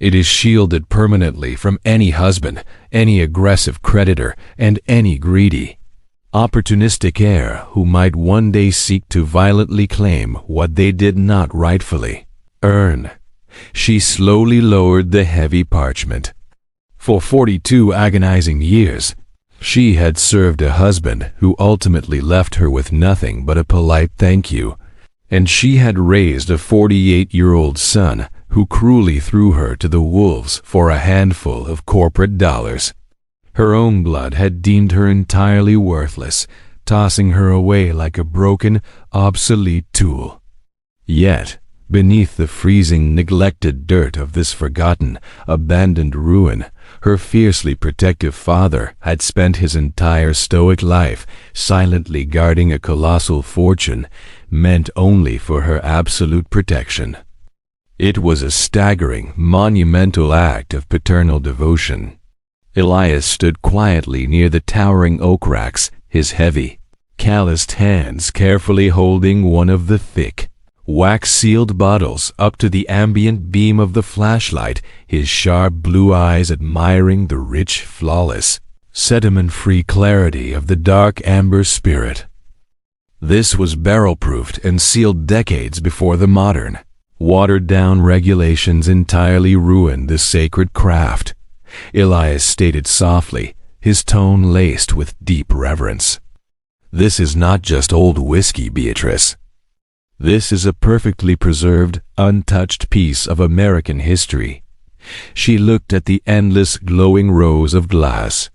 It is shielded permanently from any husband, any aggressive creditor, and any greedy, opportunistic heir who might one day seek to violently claim what they did not rightfully earn. She slowly lowered the heavy parchment. For 42 agonizing years, she had served a husband who ultimately left her with nothing but a polite thank you, and she had raised a 48-year-old son who cruelly threw her to the wolves for a handful of corporate dollars. Her own blood had deemed her entirely worthless, tossing her away like a broken, obsolete tool. Yet, beneath the freezing, neglected dirt of this forgotten, abandoned ruin, her fiercely protective father had spent his entire stoic life silently guarding a colossal fortune meant only for her absolute protection. It was a staggering, monumental act of paternal devotion. Elias stood quietly near the towering oak racks, his heavy, calloused hands carefully holding one of the thick, wax-sealed bottles up to the ambient beam of the flashlight, his sharp blue eyes admiring the rich, flawless, sediment-free clarity of the dark amber spirit. This was barrel-proofed and sealed decades before the modern, watered-down regulations entirely ruined the sacred craft. Elias stated softly, his tone laced with deep reverence. "This is not just old whiskey, Beatrice. This is a perfectly preserved, untouched piece of American history." She looked at the endless glowing rows of glass.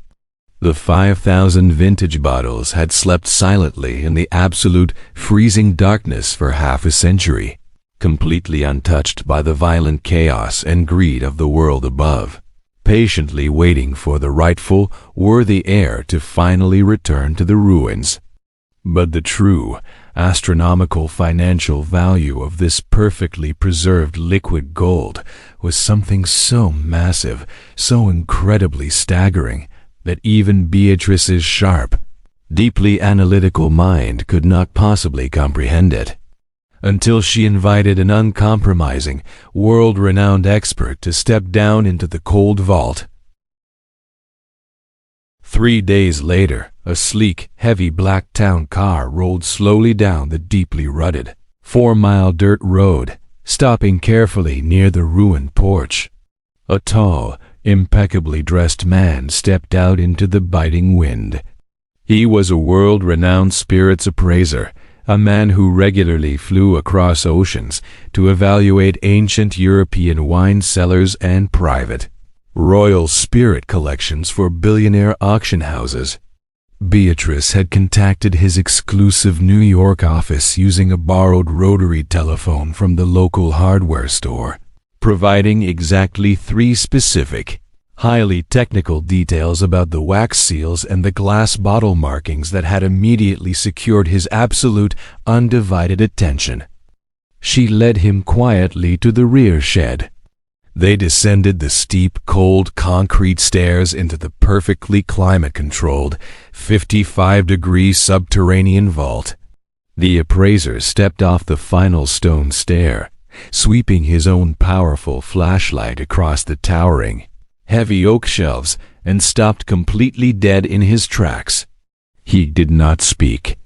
The 5,000 vintage bottles had slept silently in the absolute, freezing darkness for half a century, completely untouched by the violent chaos and greed of the world above, patiently waiting for the rightful, worthy heir to finally return to the ruins. But the true, astronomical financial value of this perfectly preserved liquid gold was something so massive, so incredibly staggering, that even Beatrice's sharp, deeply analytical mind could not possibly comprehend it, until she invited an uncompromising, world-renowned expert to step down into the cold vault. 3 days later, a sleek, heavy black town car rolled slowly down the deeply rutted, 4-mile dirt road, stopping carefully near the ruined porch. A tall, impeccably dressed man stepped out into the biting wind. He was a world-renowned spirits appraiser, a man who regularly flew across oceans to evaluate ancient European wine cellars and private, royal spirit collections for billionaire auction houses. Beatrice had contacted his exclusive New York office using a borrowed rotary telephone from the local hardware store, providing exactly 3 specific, highly technical details about the wax seals and the glass bottle markings that had immediately secured his absolute, undivided attention. She led him quietly to the rear shed. They descended the steep, cold concrete stairs into the perfectly climate-controlled, 55-degree subterranean vault. The appraiser stepped off the final stone stair, sweeping his own powerful flashlight across the towering, heavy oak shelves, and stopped completely dead in his tracks. He did not speak.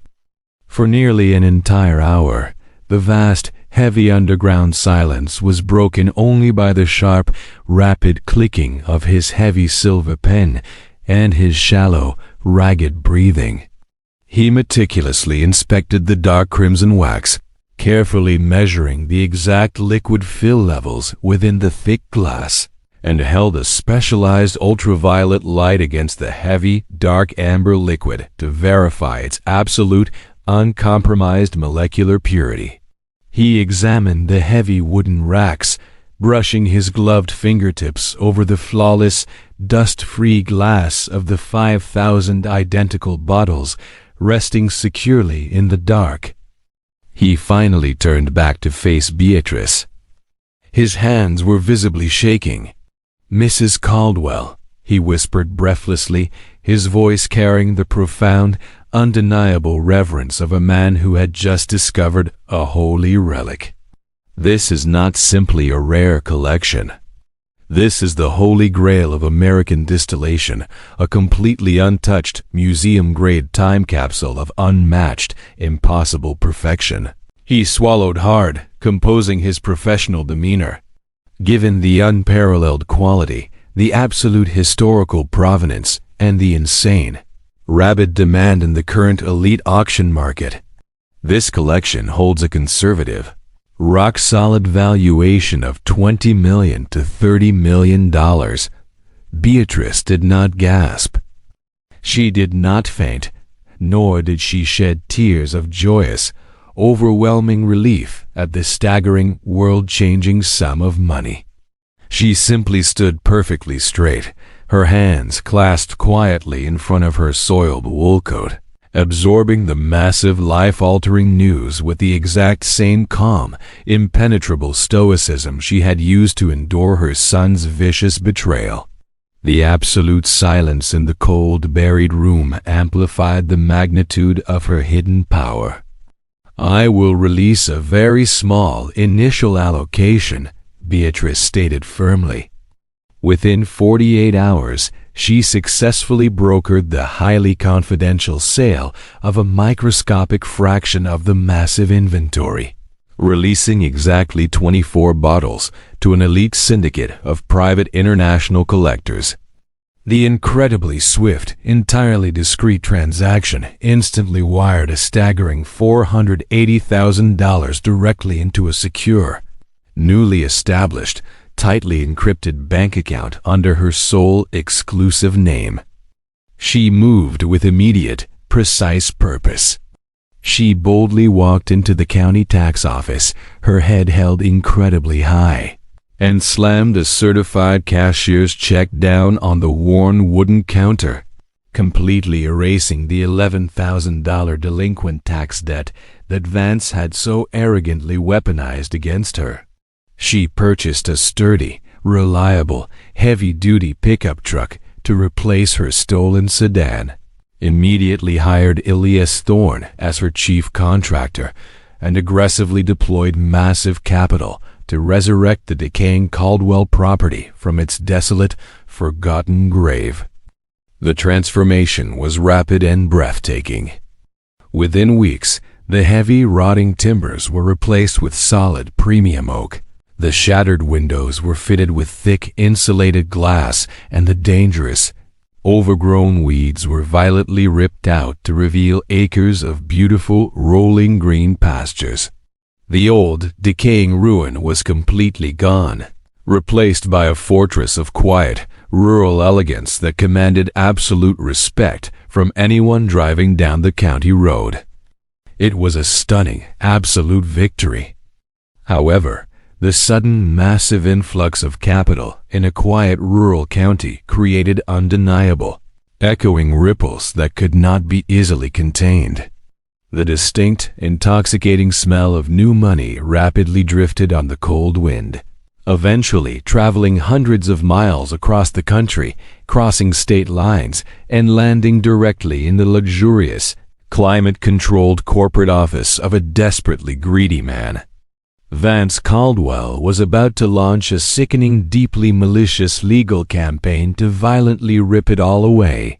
For nearly an entire hour, the vast, heavy underground silence was broken only by the sharp, rapid clicking of his heavy silver pen and his shallow, ragged breathing. He meticulously inspected the dark crimson wax, carefully measuring the exact liquid fill levels within the thick glass, and held a specialized ultraviolet light against the heavy, dark amber liquid to verify its absolute, uncompromised molecular purity. He examined the heavy wooden racks, brushing his gloved fingertips over the flawless, dust-free glass of the 5,000 identical bottles resting securely in the dark. He finally turned back to face Beatrice. His hands were visibly shaking. "Mrs. Caldwell," he whispered breathlessly, his voice carrying the profound, undeniable reverence of a man who had just discovered a holy relic. "This is not simply a rare collection. This is the holy grail of American distillation, a completely untouched, museum-grade time capsule of unmatched, impossible perfection." He swallowed hard, composing his professional demeanor. Given the unparalleled quality, the absolute historical provenance, and the insane, rabid demand in the current elite auction market, this collection holds a conservative, rock-solid valuation of $20 million to $30 million. Beatrice did not gasp. She did not faint, nor did she shed tears of joyous, overwhelming relief at the staggering, world-changing sum of money. She simply stood perfectly straight, her hands clasped quietly in front of her soiled wool coat, absorbing the massive, life-altering news with the exact same calm, impenetrable stoicism she had used to endure her son's vicious betrayal. The absolute silence in the cold, buried room amplified the magnitude of her hidden power. "I will release a very small initial allocation," Beatrice stated firmly. Within 48 hours, she successfully brokered the highly confidential sale of a microscopic fraction of the massive inventory, releasing exactly 24 bottles to an elite syndicate of private international collectors. The incredibly swift, entirely discreet transaction instantly wired a staggering $480,000 directly into a secure, newly established, tightly encrypted bank account under her sole exclusive name. She moved with immediate, precise purpose. She boldly walked into the county tax office, her head held incredibly high, and slammed a certified cashier's check down on the worn wooden counter, completely erasing the $11,000 delinquent tax debt that Vance had so arrogantly weaponized against her. She purchased a sturdy, reliable, heavy-duty pickup truck to replace her stolen sedan, immediately hired Elias Thorne as her chief contractor, and aggressively deployed massive capital to resurrect the decaying Caldwell property from its desolate, forgotten grave. The transformation was rapid and breathtaking. Within weeks, the heavy, rotting timbers were replaced with solid, premium oak. The shattered windows were fitted with thick, insulated glass, and the dangerous, overgrown weeds were violently ripped out to reveal acres of beautiful, rolling green pastures. The old, decaying ruin was completely gone, replaced by a fortress of quiet, rural elegance that commanded absolute respect from anyone driving down the county road. It was a stunning, absolute victory. However, the sudden, massive influx of capital in a quiet rural county created undeniable, echoing ripples that could not be easily contained. The distinct, intoxicating smell of new money rapidly drifted on the cold wind, eventually traveling hundreds of miles across the country, crossing state lines, and landing directly in the luxurious, climate-controlled corporate office of a desperately greedy man. Vance Caldwell was about to launch a sickening, deeply malicious legal campaign to violently rip it all away.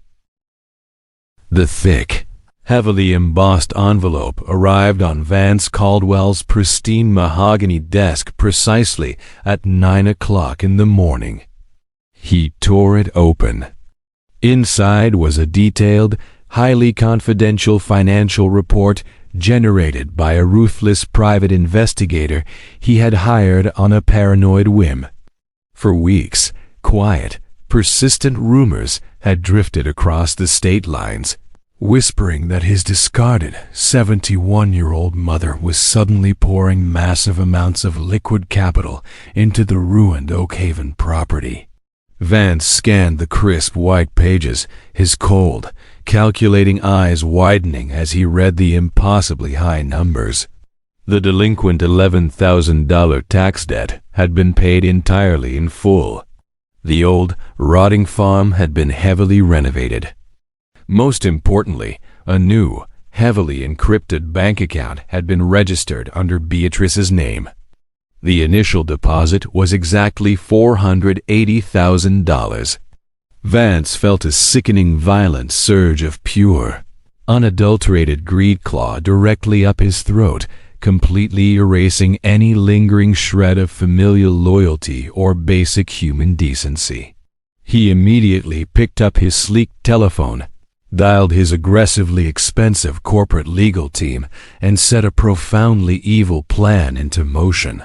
The thick, heavily embossed envelope arrived on Vance Caldwell's pristine mahogany desk precisely at 9 o'clock in the morning. He tore it open. Inside was a detailed, highly confidential financial report generated by a ruthless private investigator he had hired on a paranoid whim. For weeks, quiet, persistent rumors had drifted across the state lines, whispering that his discarded 71-year-old mother was suddenly pouring massive amounts of liquid capital into the ruined Oakhaven property. Vance scanned the crisp white pages, his cold, calculating eyes widening as he read the impossibly high numbers. The delinquent $11,000 tax debt had been paid entirely in full. The old, rotting farm had been heavily renovated. Most importantly, a new, heavily encrypted bank account had been registered under Beatrice's name. The initial deposit was exactly $480,000. Vance felt a sickening violent surge of pure, unadulterated greed claw directly up his throat, completely erasing any lingering shred of familial loyalty or basic human decency. He immediately picked up his sleek telephone, dialed his aggressively expensive corporate legal team, and set a profoundly evil plan into motion.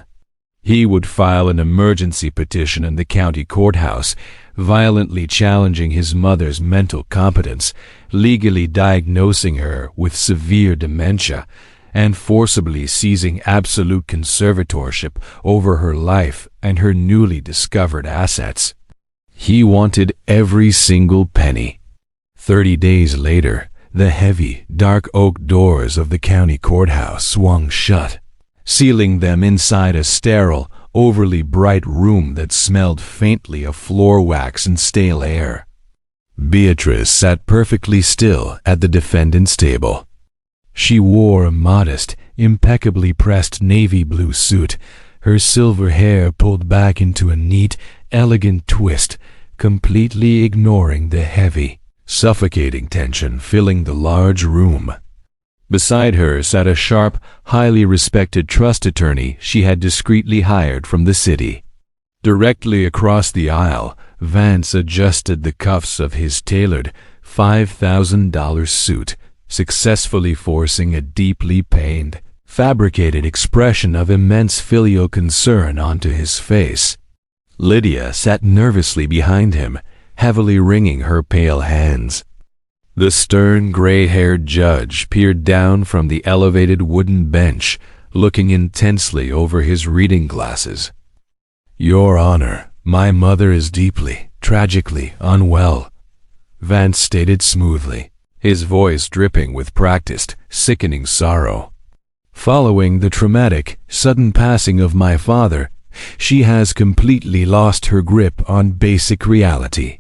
He would file an emergency petition in the county courthouse, violently challenging his mother's mental competence, legally diagnosing her with severe dementia, and forcibly seizing absolute conservatorship over her life and her newly discovered assets. He wanted every single penny. 30 days later, the heavy, dark oak doors of the county courthouse swung shut, sealing them inside a sterile, overly bright room that smelled faintly of floor wax and stale air. Beatrice sat perfectly still at the defendant's table. She wore a modest, impeccably pressed navy blue suit, her silver hair pulled back into a neat, elegant twist, completely ignoring the heavy, suffocating tension filling the large room. Beside her sat a sharp, highly respected trust attorney she had discreetly hired from the city. Directly across the aisle, Vance adjusted the cuffs of his tailored, $5,000 suit, successfully forcing a deeply pained, fabricated expression of immense filial concern onto his face. Lydia sat nervously behind him, heavily wringing her pale hands. The stern, gray-haired judge peered down from the elevated wooden bench, looking intensely over his reading glasses. "Your Honor, my mother is deeply, tragically unwell," Vance stated smoothly, his voice dripping with practiced, sickening sorrow. "Following the traumatic, sudden passing of my father, she has completely lost her grip on basic reality.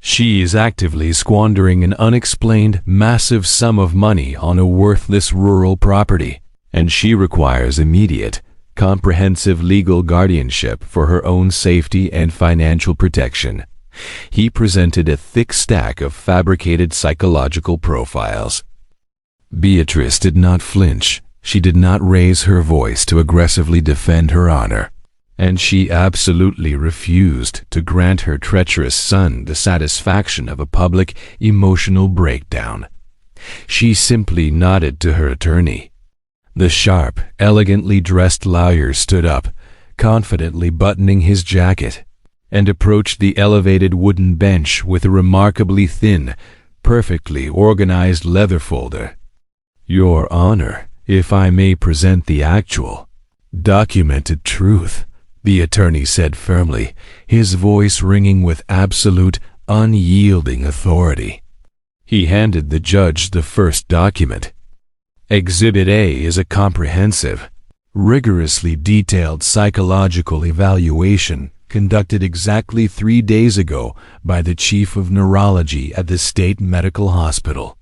She is actively squandering an unexplained, massive sum of money on a worthless rural property, and she requires immediate, comprehensive legal guardianship for her own safety and financial protection." He presented a thick stack of fabricated psychological profiles. Beatrice did not flinch. She did not raise her voice to aggressively defend her honor, and she absolutely refused to grant her treacherous son the satisfaction of a public, emotional breakdown. She simply nodded to her attorney. The sharp, elegantly dressed lawyer stood up, confidently buttoning his jacket, and approached the elevated wooden bench with a remarkably thin, perfectly organized leather folder. "Your Honor, if I may present the actual, documented truth," the attorney said firmly, his voice ringing with absolute, unyielding authority. He handed the judge the first document. Exhibit A is a comprehensive, rigorously detailed psychological evaluation conducted exactly 3 days ago by the chief of neurology at the state medical hospital.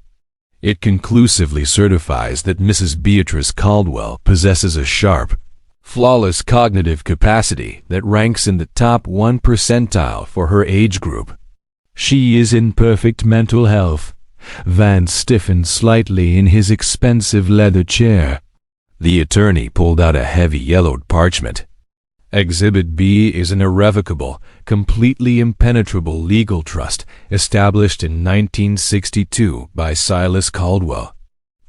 It conclusively certifies that Mrs. Beatrice Caldwell possesses a sharp, flawless cognitive capacity that ranks in the top 1 percentile for her age group. She is in perfect mental health. Vance stiffened slightly in his expensive leather chair. The attorney pulled out a heavy yellowed parchment. Exhibit B is an irrevocable, completely impenetrable legal trust established in 1962 by Silas Caldwell.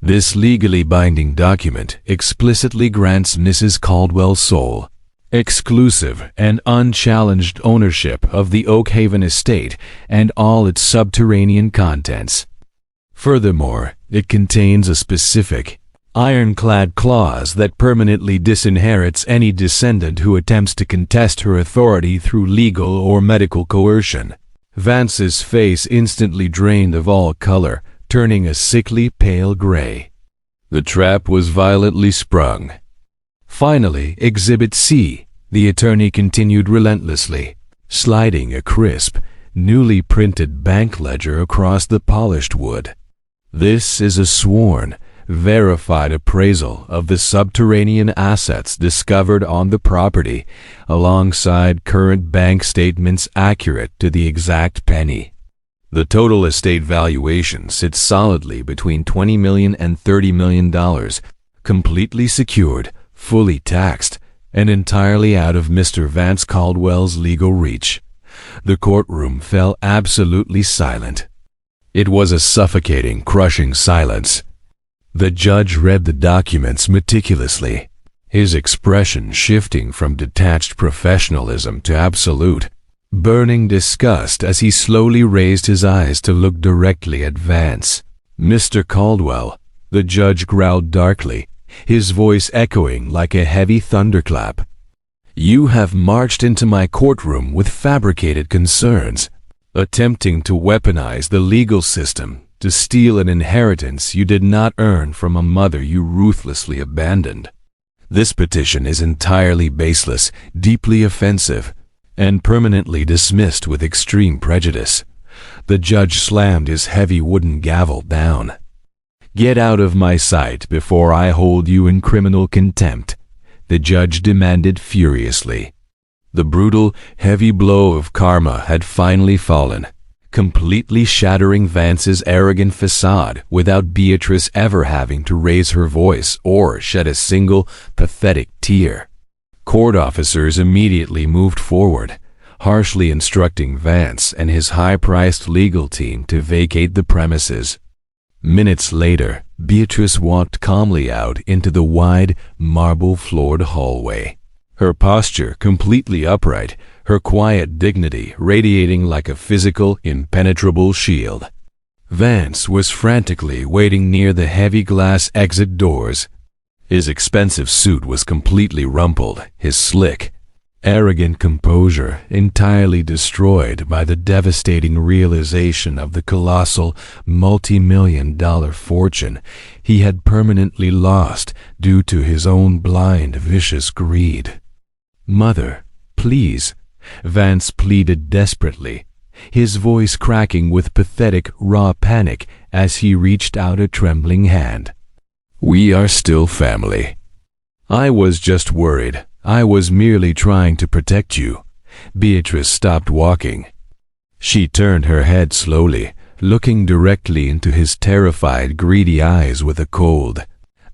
This legally binding document explicitly grants Mrs. Caldwell's sole, exclusive and unchallenged ownership of the Oakhaven estate and all its subterranean contents. Furthermore, it contains a specific, ironclad clause that permanently disinherits any descendant who attempts to contest her authority through legal or medical coercion. Vance's face instantly drained of all color, turning a sickly pale gray. The trap was violently sprung. Finally, Exhibit C, the attorney continued relentlessly, sliding a crisp, newly printed bank ledger across the polished wood. This is a sworn, verified appraisal of the subterranean assets discovered on the property, alongside current bank statements accurate to the exact penny. The total estate valuation sits solidly between $20 million and $30 million, completely secured, fully taxed, and entirely out of Mr. Vance Caldwell's legal reach. The courtroom fell absolutely silent. It was a suffocating, crushing silence. The judge read the documents meticulously, his expression shifting from detached professionalism to absolute, burning disgust as he slowly raised his eyes to look directly at Vance. "Mr. Caldwell," the judge growled darkly, his voice echoing like a heavy thunderclap. "You have marched into my courtroom with fabricated concerns, attempting to weaponize the legal system to steal an inheritance you did not earn from a mother you ruthlessly abandoned. This petition is entirely baseless, deeply offensive, and permanently dismissed with extreme prejudice." The judge slammed his heavy wooden gavel down. "Get out of my sight before I hold you in criminal contempt," the judge demanded furiously. The brutal, heavy blow of karma had finally fallen, completely shattering Vance's arrogant facade without Beatrice ever having to raise her voice or shed a single pathetic tear. Court officers immediately moved forward, harshly instructing Vance and his high-priced legal team to vacate the premises. Minutes later, Beatrice walked calmly out into the wide, marble-floored hallway, her posture completely upright, her quiet dignity radiating like a physical, impenetrable shield. Vance was frantically waiting near the heavy glass exit doors. His expensive suit was completely rumpled, his slick, arrogant composure entirely destroyed by the devastating realization of the colossal, multi-million-dollar fortune he had permanently lost due to his own blind, vicious greed. "Mother, please," Vance pleaded desperately, his voice cracking with pathetic, raw panic as he reached out a trembling hand. "We are still family. I was just worried. I was merely trying to protect you." Beatrice stopped walking. She turned her head slowly, looking directly into his terrified, greedy eyes with a cold,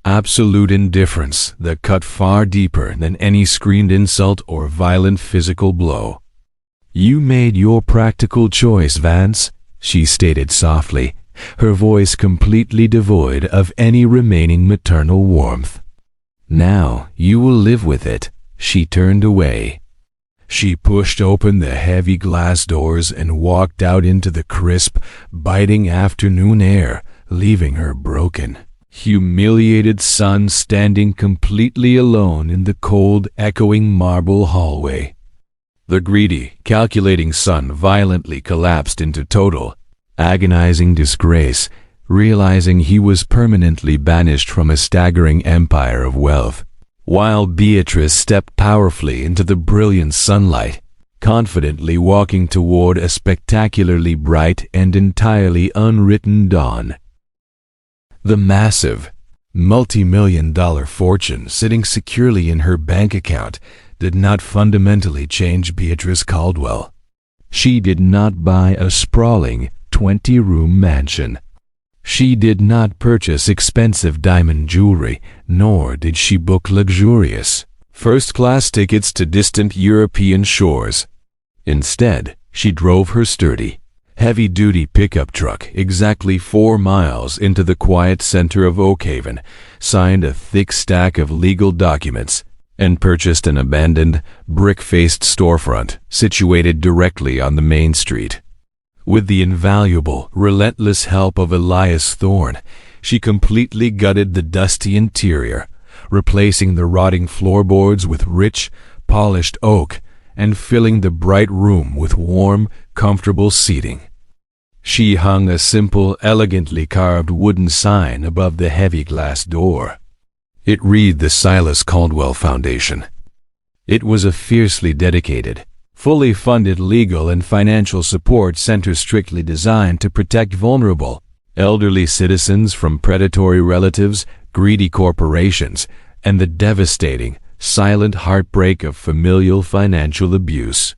absolute indifference that cut far deeper than any screamed insult or violent physical blow. "You made your practical choice, Vance," she stated softly, her voice completely devoid of any remaining maternal warmth. "Now you will live with it." She turned away. She pushed open the heavy glass doors and walked out into the crisp, biting afternoon air, leaving her broken, humiliated son standing completely alone in the cold, echoing marble hallway. The greedy, calculating son violently collapsed into total, agonizing disgrace, realizing he was permanently banished from a staggering empire of wealth, while Beatrice stepped powerfully into the brilliant sunlight, confidently walking toward a spectacularly bright and entirely unwritten dawn. The massive, multi-million-dollar fortune sitting securely in her bank account did not fundamentally change Beatrice Caldwell. She did not buy a sprawling 20-room mansion. She did not purchase expensive diamond jewelry, nor did she book luxurious, first-class tickets to distant European shores. Instead, she drove her sturdy, heavy-duty pickup truck exactly 4 miles into the quiet center of Oakhaven, signed a thick stack of legal documents, and purchased an abandoned, brick-faced storefront situated directly on the main street. With the invaluable, relentless help of Elias Thorne, she completely gutted the dusty interior, replacing the rotting floorboards with rich, polished oak and filling the bright room with warm, comfortable seating. She hung a simple, elegantly carved wooden sign above the heavy glass door. It read the Silas Caldwell Foundation. It was a fiercely dedicated, fully funded legal and financial support center strictly designed to protect vulnerable, elderly citizens from predatory relatives, greedy corporations, and the devastating, silent heartbreak of familial financial abuse.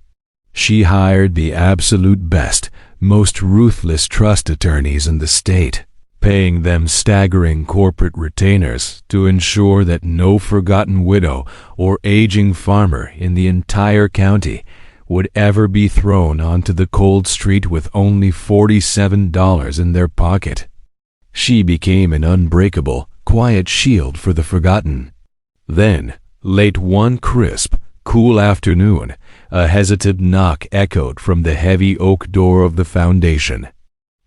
She hired the absolute best, most ruthless trust attorneys in the state, paying them staggering corporate retainers to ensure that no forgotten widow or aging farmer in the entire county would ever be thrown onto the cold street with only $47 in their pocket. She became an unbreakable, quiet shield for the forgotten. Then, late one crisp, cool afternoon, a hesitant knock echoed from the heavy oak door of the foundation.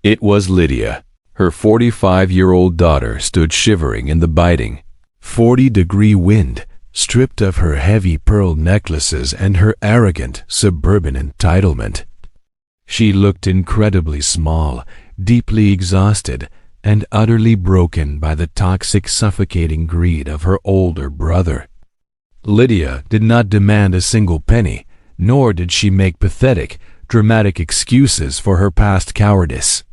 It was Lydia. Her 45-year-old daughter stood shivering in the biting, 40-degree wind, stripped of her heavy pearl necklaces and her arrogant suburban entitlement. She looked incredibly small, deeply exhausted, and utterly broken by the toxic, suffocating greed of her older brother. Lydia did not demand a single penny, nor did she make pathetic, dramatic excuses for her past cowardice.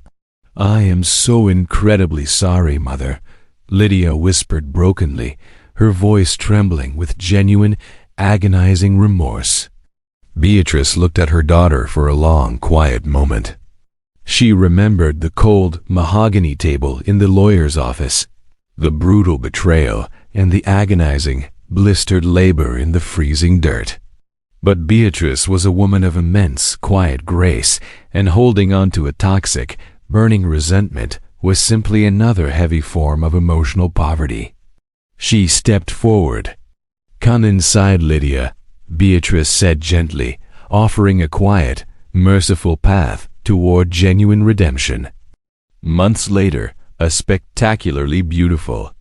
"I am so incredibly sorry, Mother," Lydia whispered brokenly, her voice trembling with genuine, agonizing remorse. Beatrice looked at her daughter for a long, quiet moment. She remembered the cold, mahogany table in the lawyer's office, the brutal betrayal, and the agonizing, blistered labor in the freezing dirt. But Beatrice was a woman of immense, quiet grace, and holding on to a toxic, burning resentment was simply another heavy form of emotional poverty. She stepped forward. "Come inside, Lydia," Beatrice said gently, offering a quiet, merciful path toward genuine redemption. Months later, a spectacularly beautiful,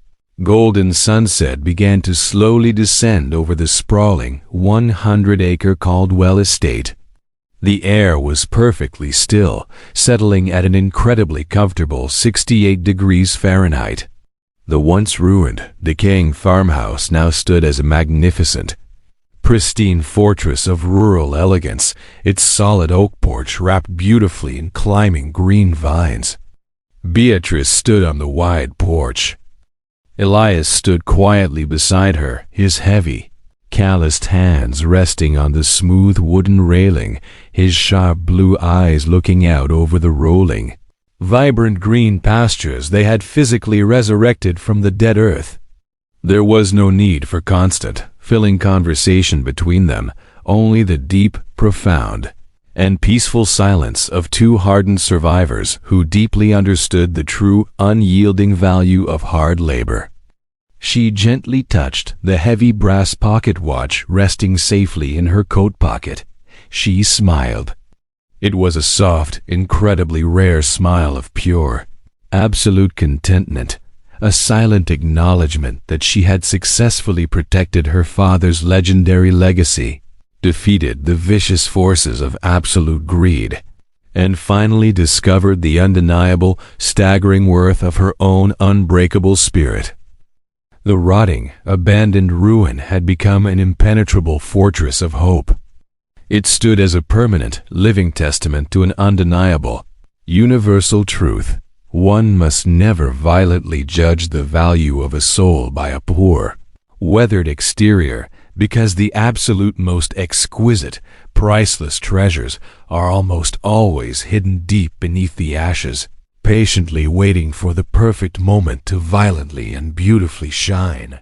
golden sunset began to slowly descend over the sprawling 100-acre Caldwell estate. The air was perfectly still, settling at an incredibly comfortable 68 degrees Fahrenheit. The once ruined, decaying farmhouse now stood as a magnificent, pristine fortress of rural elegance, its solid oak porch wrapped beautifully in climbing green vines. Beatrice stood on the wide porch. Elias stood quietly beside her, his heavy, calloused hands resting on the smooth wooden railing, his sharp blue eyes looking out over the rolling, vibrant green pastures they had physically resurrected from the dead earth. There was no need for constant, filling conversation between them, only the deep, profound, and peaceful silence of two hardened survivors who deeply understood the true, unyielding value of hard labor. She gently touched the heavy brass pocket watch resting safely in her coat pocket. She smiled. It was a soft, incredibly rare smile of pure, absolute contentment, a silent acknowledgement that she had successfully protected her father's legendary legacy, defeated the vicious forces of absolute greed, and finally discovered the undeniable, staggering worth of her own unbreakable spirit. The rotting, abandoned ruin had become an impenetrable fortress of hope. It stood as a permanent, living testament to an undeniable, universal truth. One must never violently judge the value of a soul by a poor, weathered exterior, because the absolute most exquisite, priceless treasures are almost always hidden deep beneath the ashes, patiently waiting for the perfect moment to violently and beautifully shine.